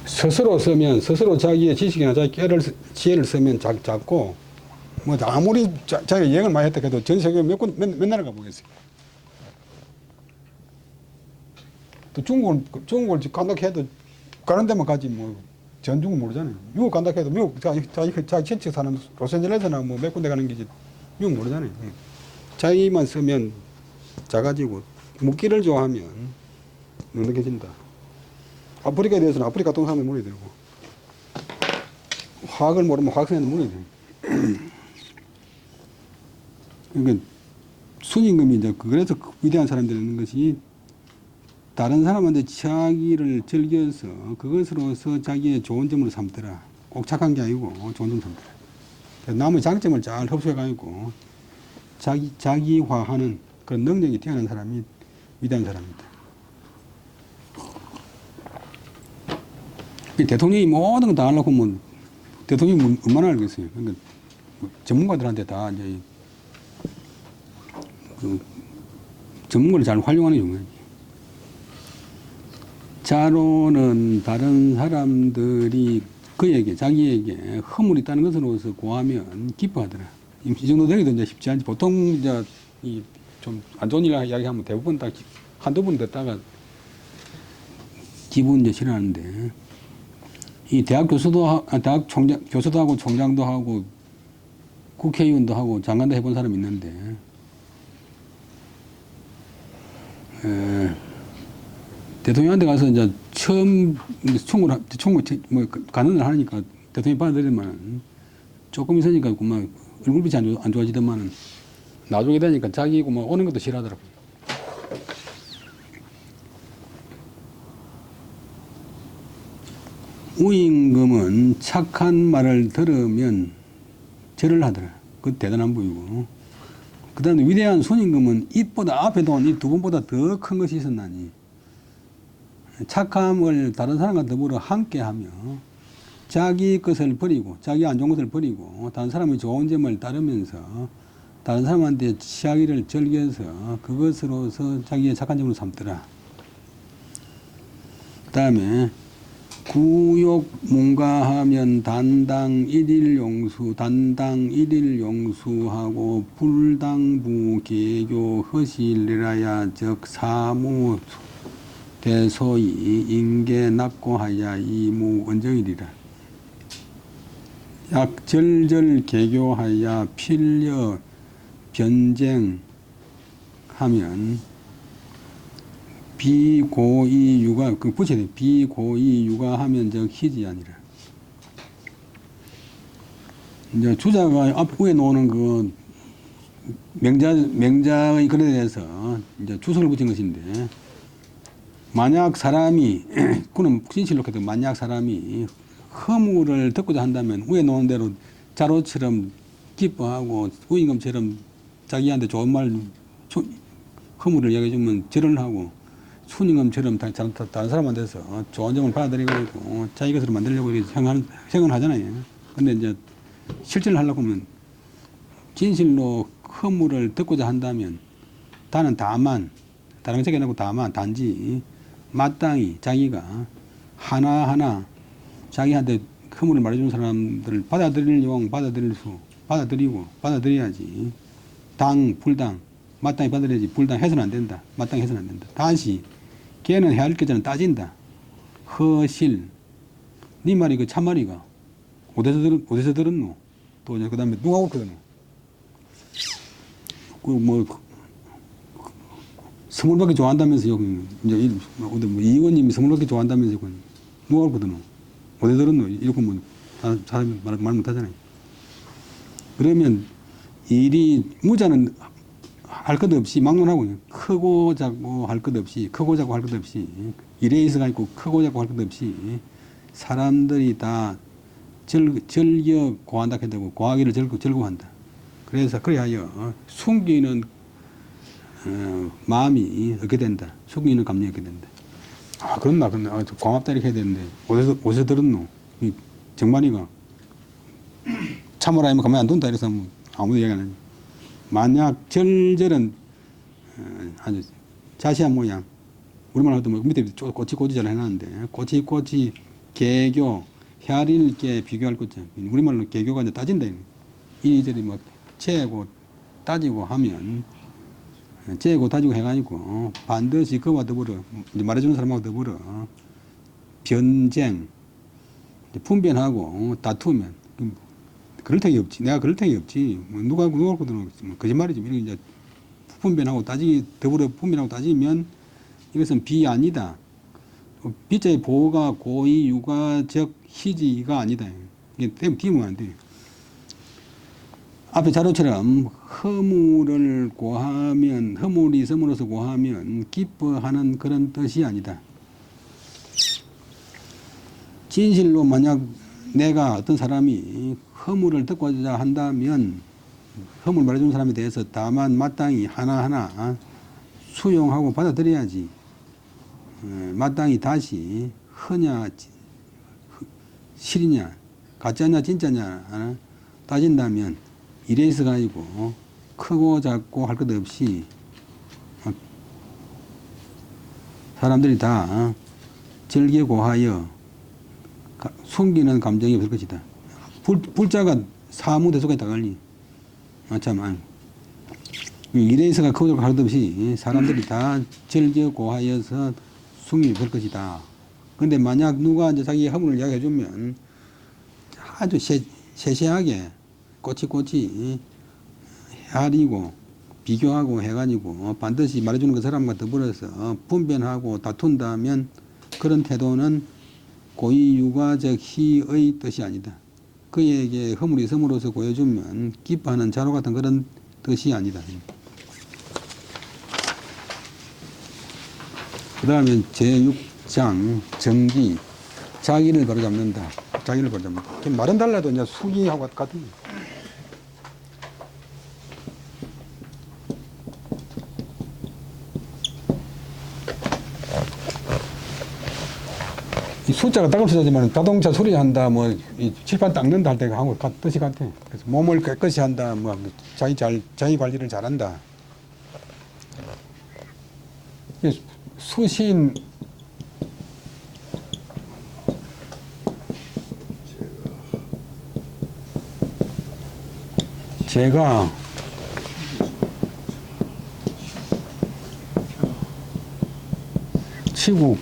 스스로 쓰면 스스로 자기의 지식이나 자기 지혜를 쓰면 작고 뭐 아무리 자기가 여행을 많이 했다 해도 전 세계 몇 나라 가보겠어요. 또 중국을 간다 해도 가는 데만 가지 뭐 전 중국 모르잖아요. 미국 간다 해도 미국 자기 친척 사는 로스앤젤레스나 뭐 몇 군데 가는 게지 미국 모르잖아요. 자기만 쓰면 작아지고 묻기를 좋아하면 넉넉해진다. 아프리카에 대해서는 아프리카 갔다 온 사람이 물어야 되고 화학을 모르면 화학생한테 물어야 돼요. 그러니까 순임금이 이제 그래서 위대한 사람들이 있는 것이 다른 사람한테 취하기를 즐겨서 그것으로서 자기의 좋은 점으로 삼더라. 꼭 착한 게 아니고 좋은 점 삼더라. 남의 장점을 잘 흡수해가지고 자기화하는 그런 능력이 뛰어난 사람이 위대한 사람입니다. 대통령이 모든 걸 다 하려고 하면 대통령이 얼마나 알겠어요. 그러니까 전문가들한테 다 이제 그 전문가를 잘 활용하는 경우에 자로는 다른 사람들이 그에게 자기에게 허물이 있다는 것으로서 고하면 기뻐하더라. 이 정도 되기도 이제 쉽지 않지. 보통 이제 이 좀 안 좋은 일 이야기하면 대부분 딱 한두 번 듣다가 기분 이제 싫어하는데, 이 대학 교수도 대학 교수도 하고 총장도 하고 국회의원도 하고 장관도 해본 사람이 있는데, 대통령한테 가서 이제 처음 충고 뭐 간언을 하니까 대통령이 받아들이면 조금 있으니까 그만 얼굴빛이 안 좋아지더만은 나중에 되니까 자기 막 오는 것도 싫어하더라고요. 우임금은 착한 말을 들으면 절을 하더라. 그 대단한 부이고. 그 다음에 위대한 손임금은 입보다 앞에도 이 두 번보다 더 큰 것이 있었나니 착함을 다른 사람과 더불어 함께하며 자기 것을 버리고 자기 안 좋은 것을 버리고 다른 사람의 좋은 점을 따르면서 다른 사람한테 취하기를 즐겨서 그것으로서 자기의 착한 점으로 삼더라. 그 다음에 구욕 문가하면 단당 일일 용수하고 불당부 개교 허실이라야 즉 사무 대소이 인계 낙고하야 이무 원정이리라. 약절절 개교하야 필려 변쟁하면 비고이 육아 그 붙여야 돼. 비고이 육아하면 즉 희지 아니라. 이제 주자가 앞부에 놓는 그 명자의 글에 대해서 이제 주석을 붙인 것인데, 만약 사람이 그는 진실로 해도 만약 사람이 허물을 듣고자 한다면 위에 놓은 대로 자로처럼 기뻐하고 우임금처럼 자기한테 좋은 말 허물을 이야기해 주면 절을 하고 순임금처럼 다른 사람한테서 좋은 점을 받아들이고 자기 것으로 만들려고 생각을 하잖아요. 근데 이제 실천을 하려고 하면 진실로 허물을 듣고자 한다면 다는 다만 다른 책에 나고 다만 단지 마땅히 자기가 하나하나 자기한테 허물을 말해주는 사람들을 받아들일 용 받아들여야지. 당 불당 마땅히 받아들여야지. 불당 해서는 안 된다. 마땅히 해서는 안 된다. 다시 걔는 해야 할 것처럼 따진다. 허실 네 말이 그 참말이가 어디서 들었노? 또 그 다음에 누가 옳거든. 그 뭐 선물받기 좋아한다면서요. 이제 뭐 이 의원님이 선물받기 좋아한다면서요. 누가 옳거든. 어디 들었노? 이렇게 뭐 사람이 말 못하잖아요. 그러면 일이 무자는 할 것 없이 막론하고 크고 작고 할 것 없이 일에 있어가 있고 크고 작고 할 것 없이 사람들이 다 즐겨 고한다 해도 고하기를 즐거워한다. 그래서 그래야 숨기는 마음이 얻게 된다. 숨기는 감정이 얻게 된다. 아 그렇나 고맙다 이렇게 해야 되는데 어디서 들었노? 정만이가 참으라 하면 가만히 안 둔다 이래서 아무도 얘기 안 하지. 만약 절절은 아주 자세한 모양 우리말 하도 뭐 밑에 꼬치 잘 해놨는데 꼬치 개교 혈일께 비교할 것처럼 우리말로 개교가 이제 따진다. 이리저리 뭐 재고 따지고 하면 재고 따지고 해가지고 반드시 그와 더불어 이제 말해주는 사람하고 더불어 변쟁 분변하고 다투면 그럴 택이 없지. 내가 그럴 택이 없지. 뭐 누가 그러거든. 거짓말이지. 이렇게 이제 분변하고 더불어 분변하고 따지면 이것은 비 아니다. 비자의 보호가 고의 유가적 희지가 아니다. 이게 띄우면 안 돼. 앞에 자료처럼 허물이 있음으로써 고하면 기뻐하는 그런 뜻이 아니다. 진실로 만약 내가 어떤 사람이 허물을 듣고자 한다면 허물 말해주는 사람에 대해서 다만 마땅히 하나하나 수용하고 받아들여야지. 마땅히 다시 허냐 실이냐 가짜냐 진짜냐 따진다면 이래 있어 가지고 크고 작고 할 것 없이 사람들이 다 즐겨 고하여 숨기는 감정이 없을 것이다. 불자가 사무대속에 다갈리. 참, 이래서가 거기서 가르듯이 사람들이 다 절제고하여서 숨기게 될 것이다. 근데 만약 누가 이제 자기 허물을 이야기해주면 아주 세세하게 꼬치꼬치 헤아리고 비교하고 해가지고 반드시 말해주는 그 사람과 더불어서 분변하고 다툰다면 그런 태도는 고의 유가적 희의 뜻이 아니다. 그에게 허물이 있음으로써 보여주면 기뻐하는 자로 같은 그런 뜻이 아니다. 그 다음에 제6장 정기 자기를 바로잡는다. 자기를 바로잡는다. 말은 달라도 이제 수기하고 같은 이 숫자가 따끔 숫자지만 자동차 수리한다, 뭐, 이 칠판 닦는다 할 때가 하고 뜻이 같아. 그래서 몸을 깨끗이 한다, 뭐, 자기 관리를 잘한다. 수신, 제가 치고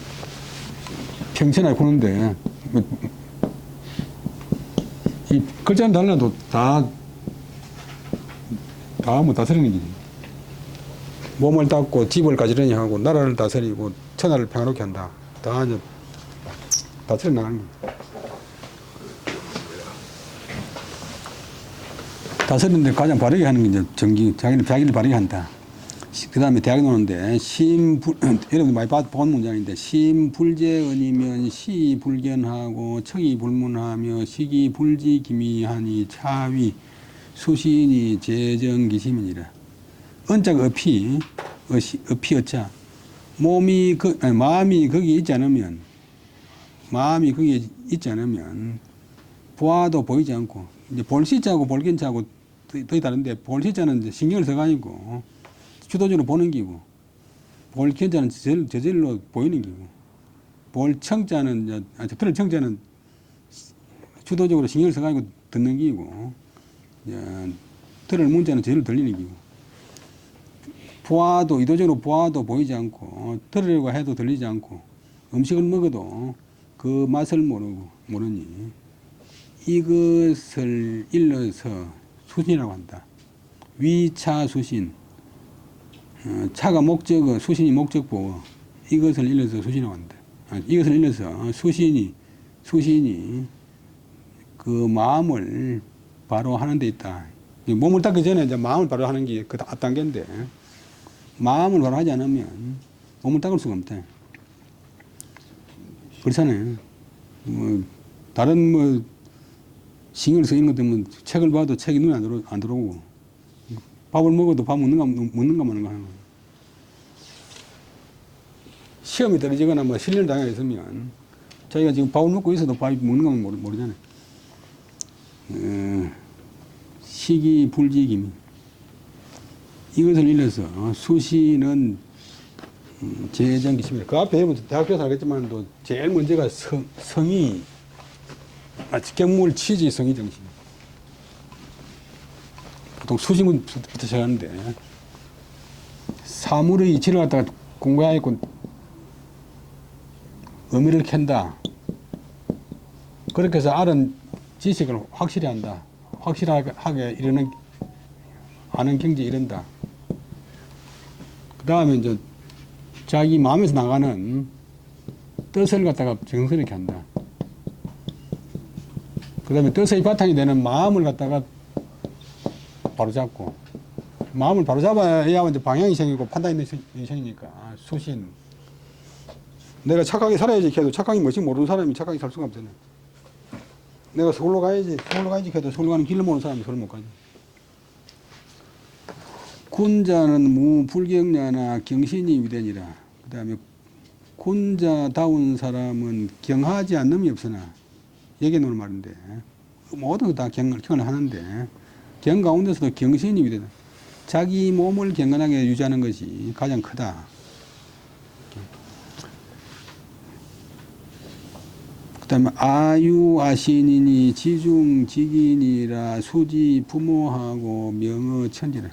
평천하게 구는데 이 글자는 달라도 다 뭐 다스리는 거지. 몸을 닦고 집을 가지런히 하고 나라를 다스리고 천하를 평화롭게 한다. 다 이제 다스려 나가는 거야. 다스리는데 가장 바르게 하는 게 이제 정기, 자기를 바르게 한다. 그 다음에 대학에 노는데, 여러분들 많이 본 문장인데, 심불재언이면 시불견하고 청이불문하며 시기불지기미하니 차위 수신이 재정기심이니라. 언자가 어자. 마음이 거기에 있지 않으면, 보아도 보이지 않고, 이제 볼시자하고 볼견자하고 더 다른데, 볼시자는 신경을 써가지고, 주도적으로 보는 기고, 볼견자는 저절로 보이는 기고, 들을 청자는 주도적으로 신경을 써가지고 듣는 기고, 들을 문자는 저절로 들리는 기고, 의도적으로 보아도 보이지 않고, 들으려고 해도 들리지 않고, 음식을 먹어도 그 맛을 모르니, 이것을 일러서 수신이라고 한다. 위차 수신. 차가 목적어, 수신이 목적보어. 이것을 일러서 수신이라고 한다. 이것을 일러서 수신이 그 마음을 바로 하는 데 있다. 몸을 닦기 전에 이제 마음을 바로 하는 게 그 앞단계인데, 마음을 바로 하지 않으면 몸을 닦을 수가 없다. 그렇잖아요. 다른 신경을 쓰이는 것 때문에 책을 봐도 책이 눈에 안 들어오고, 밥을 먹어도 밥 먹는가 마는가 하는 거예요. 시험이 떨어지거나 뭐 실련을 당했으면 자기가 지금 밥을 먹고 있어도 밥이 먹는가 모르잖아요. 시기불지기미. 이것을 일러서 수시는 재정기심이다. 그 앞에 여러분 대학교에서 알겠지만 제일 문제가 성의, 경물 취지 성의 정신. 보통 수시문부터 시작하는데, 사물의 이치를 갖다가 공부하고 의미를 캔다. 그렇게 해서 알은 지식을 확실히 한다. 확실하게 아는 경지에 이른다. 그 다음에 이제 자기 마음에서 나가는 뜻을 갖다가 정성스럽게 한다. 그 다음에 뜻의 바탕이 되는 마음을 갖다가 바로잡고, 마음을 바로잡아야 이제 방향이 생기고 판단이 생기니까 수신. 내가 착하게 살아야지 해도 착하게 뭐지 모르는 사람이 착하게 살 수가 없잖아요. 내가 서울로 가야지 해도 서울로 가는 길을 모르는 사람이 서울 못 가죠. 군자는 무불경냐나 경신이 위되니라. 그 다음에 군자다운 사람은 경하지 않음이 없으나, 얘기해 놓은 말인데, 모든 거 다 경을 하는데, 경 가운데서도 경신이 위되다. 자기 몸을 경건하게 유지하는 것이 가장 크다. 그다음에 아유 아신이니 지중 직인이라 수지 부모하고 명어 천지라.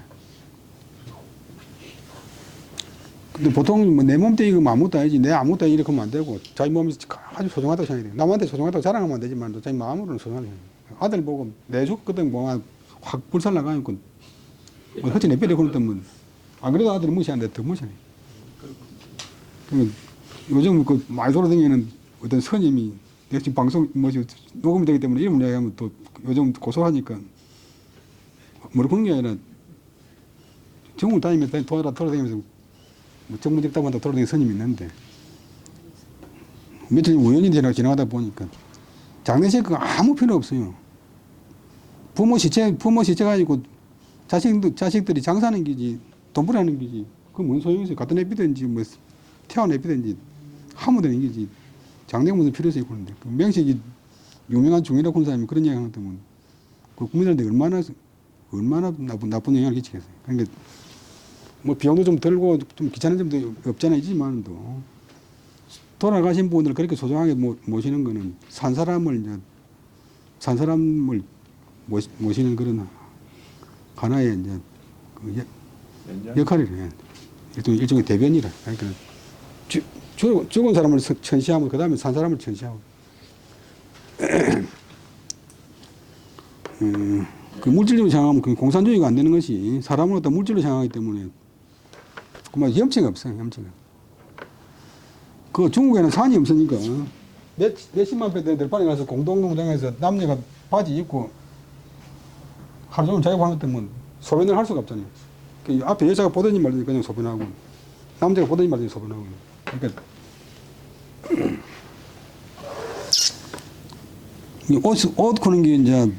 근데 보통 뭐 내 몸때 이거 아무것도 아니지. 내 아무것도 아니 이렇게 하면 안 되고 자기 몸이 아주 소중하다고 생각해야 돼. 남한테 소중하다고 자랑하면 안 되지만 자기 마음으로는 소중하다. 아들 보고 내줬거든 뭐 확 불살 나가니까 뭐 허치 내빼려 그러던 뭐 안 그래도 아들이 무시하는데 더 무시하네. 요즘 그 많이 돌아다니는 어떤 스님이 내가 지금 방송 뭐지 녹음이 되기 때문에 이름 이야기하면 또 요즘 고소하니까 뭐라 그런 게 아니라 정을 다니면서 돌아다니면서 뭐 정무직답한테 돌아다니는 스님이 있는데 며칠 우연히 지나가다 보니까 장례식 아무 필요 없어요. 부모 시체 가지고 자식들이 장사하는 기지 돈 벌하는 기지 그 뭔 소용이 있어요. 갖다 내비든지 뭐 태워내비든지 하면 되는 기지 장례 무슨 필요성이 있는데 그 명식이 유명한 중이라고 하는 사람이 그런 이야기 하면 그 국민들한테 얼마나 나쁜 영향을 끼치겠어요. 그러니까 뭐 비용도 좀 들고 좀 귀찮은 점도 없잖아 있지만도 돌아가신 분들 그렇게 소중하게 모시는 거는 산 사람을 모시는 그런 하나의 이제 그 역할이래. 일종의 대변이라. 그러니까 죽은 사람을 천시하면 그 다음에 산 사람을 천시하고. 그 물질적으로 생각하면 그 공산주의가 안 되는 것이 사람으로 다 물질로 생각하기 때문에 그만 염치가 없어요. 염치가. 그 중국에는 산이 없으니까 몇십만 평 되는 들판에 가서 공동농장에서 남녀가 바지 입고 하루 종일 작업하는 때면 소변을 할 수가 없잖아요. 그 앞에 여자가 보더니 말더니 그냥 소변하고 남자가 보더니 말더니 소변하고. 그러니까 옷 고는 게 이제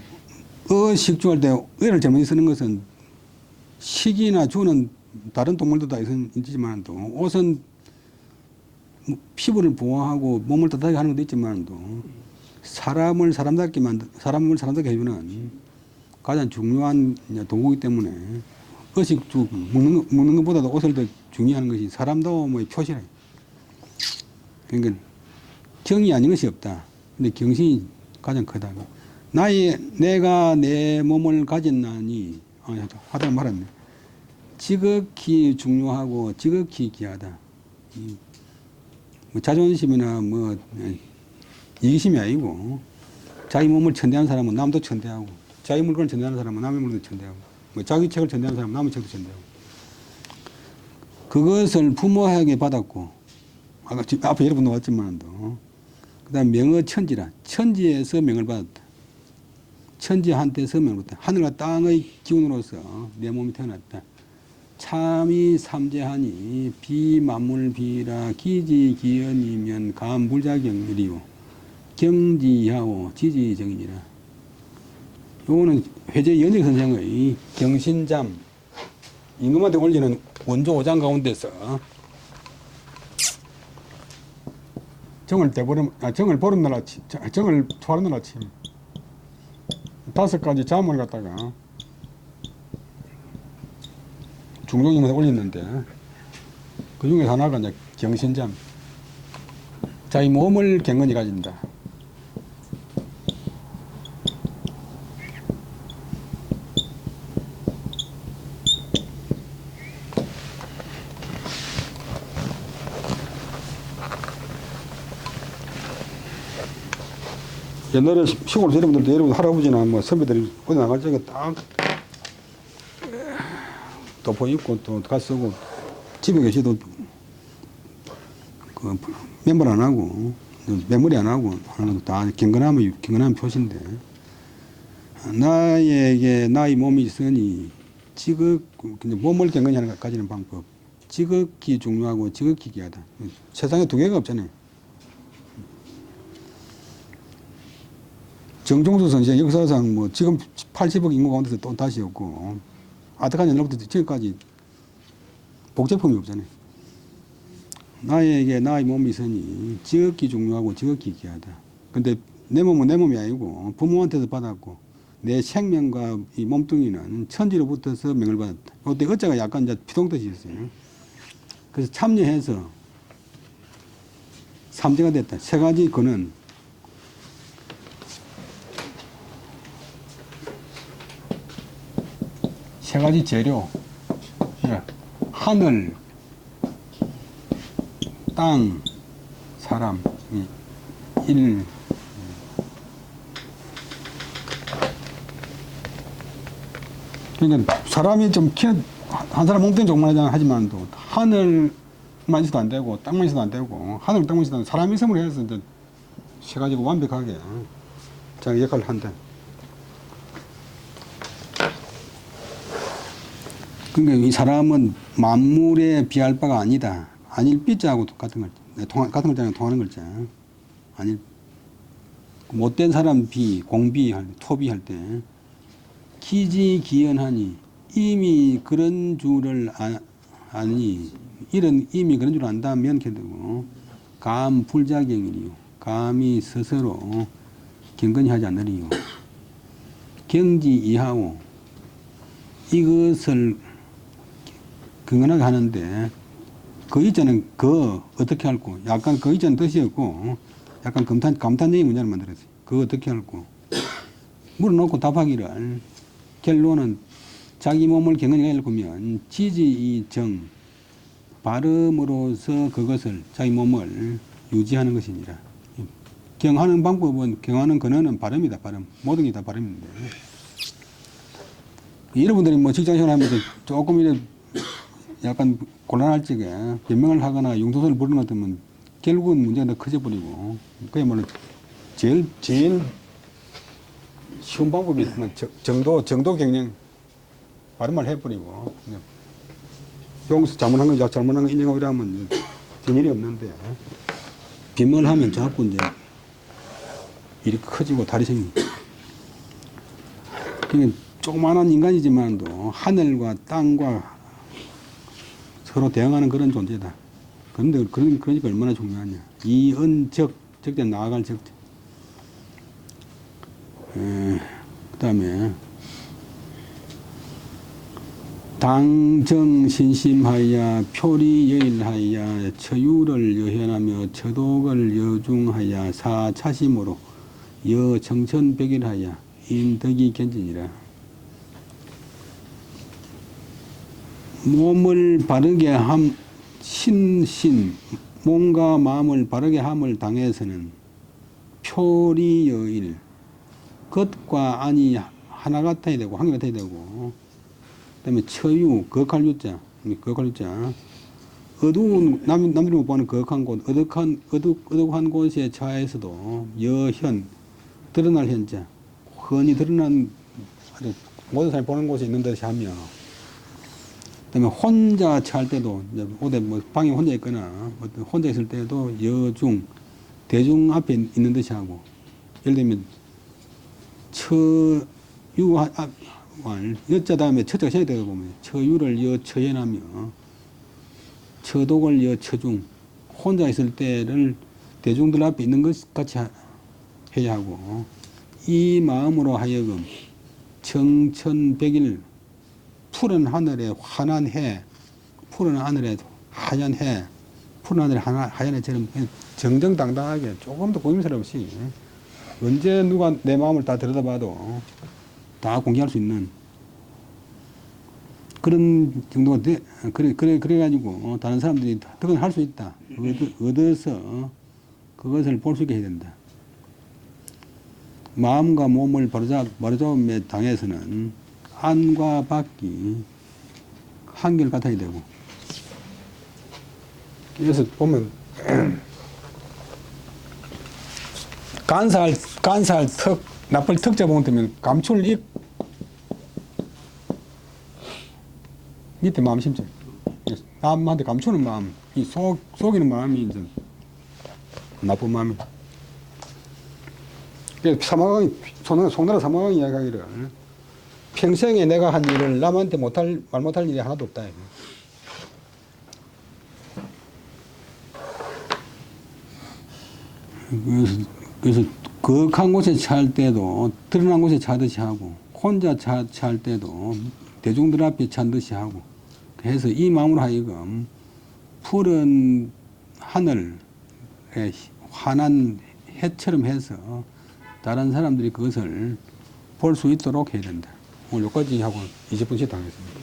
식주할 때 의를 잘못 쓰는 것은 식이나 주는 다른 동물도 다 있지만 또 옷은 피부를 보호하고 몸을 따뜻하게 하는 것도 있지만 또 사람을 사람답게 해주는 가장 중요한 도구이기 때문에 의식주 먹는 것보다도 옷을 더 중요한 것이 사람다움의 표시라. 그러니까 정이 아닌 것이 없다. 근데 경신이 가장 크다. 내가 내 몸을 가졌나니 하다 말았네. 지극히 중요하고 지극히 귀하다. 뭐 자존심이나 뭐 이기심이 아니고 자기 몸을 천대하는 사람은 남도 천대하고 자기 물건을 천대하는 사람은 남의 물건을 천대하고 뭐 자기 책을 천대하는 사람은 남의 책도 천대하고 그것을 부모에게 받았고 아까 앞에 여러분 나왔지만도 그다음 명어 천지라 천지에서 명을 받았다. 천지한테서 명을 받았다. 하늘과 땅의 기운으로서 내 몸이 태어났다. 참이 삼재하니 비만물비라 기지기연이면 감불자경이리요 경지하오 지지정이니라. 요거는 회제 연익 선생의 경신잠 임금한테 올리는 원조 5장 가운데서 정을 보름날 아침, 정을 초하루날 아침 5가지 잠을 갖다가 중종님한테 올렸는데 그 중에 하나가 이제 경신잠. 자기 몸을 경건히 가진다. 옛날에 시골 여러분들도 여러분 할아버지나 뭐 선배들이 어디 나갈 적에 딱 도포 입고 또 가쓰고 집에 계시도 그 맨발 안 하고 메모리 안 하고 하는 거 다 경건한 표시인데 나의 몸이 있으니 몸을 경건히 가지는 방법 지극히 중요하고 지극히 귀하다. 세상에 두 개가 없잖아요. 정종수 선생 역사상 뭐 지금 80억 인구 가운데서 또 다시 없고 아득한 옛날부터 지금까지 복제품이 없잖아요. 나에게 나의 몸이 있으니 지극히 중요하고 지극히 귀하다. 근데 내 몸은 내 몸이 아니고 부모한테서 받았고 내 생명과 이 몸뚱이는 천지로부터서 명을 받았다. 그때 어째가 약간 이제 피동뜻이 있어요. 그래서 참여해서 삼재가 됐다. 세 가지 그는 세 가지 재료. 예. 하늘, 땅, 사람, 일. 그러니까 사람이 좀 한 사람 몸뚱이 조그만하잖아 하지만도 하늘만 있어도 안 되고 땅만 있어도 안 되고 하늘 땅만 있어도 안 되고 사람이 있음으로 해서 이제 세 가지고 완벽하게 자기 역할을 한다. 그러니까 이 사람은 만물에 비할 바가 아니다. 아닐 삐자하고 같은 걸, 같은 글자랑 통하는 글자. 아닐, 못된 사람 비, 공비, 토비 할 때, 기지기연하니, 이미 그런 줄을 아니, 이미 그런 줄 안다면 이렇게 되고, 감 불자경이리요. 감이 스스로 경건히 하지 않으리요. 경지 이하오. 이것을 경건하게 하는데, 그 이자는 어떻게 할고, 약간 그 이자는 뜻이었고, 약간 감탄적인 문제를 만들었어요. 그거 어떻게 할고. 물어놓고 답하기를, 결론은 자기 몸을 경건히 읽으면 지지이정, 발음으로서 그것을, 자기 몸을 유지하는 것이니라. 경하는 방법은, 경하는 근원은 발음이다, 발음. 모든 게 다 발음인데. 여러분들이 뭐 직장생활 하면서 조금 이래 약간 곤란할 적에 변명을 하거나 융소설을 부르는 것 같으면 결국은 문제가 더 커져버리고, 그야말로 제일 쉬운 방법이 정도 경영 발음을 해버리고, 여기서 잘못한 거 인정하고 이러면 될 일이 없는데, 변명을 하면 자꾸 이제 일이 커지고 다리 생기. 그러니까 조그마한 인간이지만도 하늘과 땅과 서로 대응하는 그런 존재다. 그런데 그러니까 얼마나 중요하냐. 이은적, 적자 나아갈 적자. 그 다음에 당정신심하여 표리여일하여 처유를 여현하며 처독을 여중하여 사차심으로 여정천백일하여 인덕이 견진이라. 몸을 바르게 몸과 마음을 바르게 함을 당해서는 표리여일, 겉과 안이 하나 같아야 되고 한개 같아야 되고, 그다음에 처유, 거할 유자, 어두운 남들이 못 보는 거한 곳, 어둑한 곳에 처해서도 여현, 드러날 현자, 흔히 드러난 모든 사람이 보는 곳에 있는 듯이 하며, 그다음에 혼자 처할 때도, 어디 뭐 방에 혼자 있거나 혼자 있을 때도 여중, 대중 앞에 있는 듯이 하고, 예를 들면 처유 여자 다음에 처자가 쳐야 되다 보면 처유를 여처연하며 처독을 여처중, 혼자 있을 때를 대중들 앞에 있는 것 같이 해야 하고, 이 마음으로 하여금 정천백일, 푸른 하늘에 환한 해, 푸른 하늘에 하얀 해, 푸른 하늘에 하얀 해처럼 정정당당하게 조금 더 보임살 없이 언제 누가 내 마음을 다 들여다봐도 다 공개할 수 있는 그런 정도가 돼. 그래가지고 다른 사람들이 그건 할 수 있다. 얻어서 그것을 볼 수 있게 해야 된다. 마음과 몸을 바로잡음에 당해서는 안과 밖이 한결 같아야 되고. 그래서 보면 간살 턱, 나팔 턱자 보면 되면 감출 입 밑에 마음 심죠. 남한테 감추는 마음, 이 속이는 마음이 이제 나쁜 마음이. 그래서 송나라 사마왕이 이야기하기를 평생에 내가 한 일을 남한테 말 못할 일이 하나도 없다. 그래서 거한 곳에 처할 때도 드러난 곳에 처하듯이 하고, 혼자 처할 때도 대중들 앞에 처한 듯이 하고, 해서 이 마음으로 하여금 푸른 하늘에 환한 해처럼 해서 다른 사람들이 그것을 볼 수 있도록 해야 된다. 오늘 여기까지 하고 20분 쉬다 하겠습니다.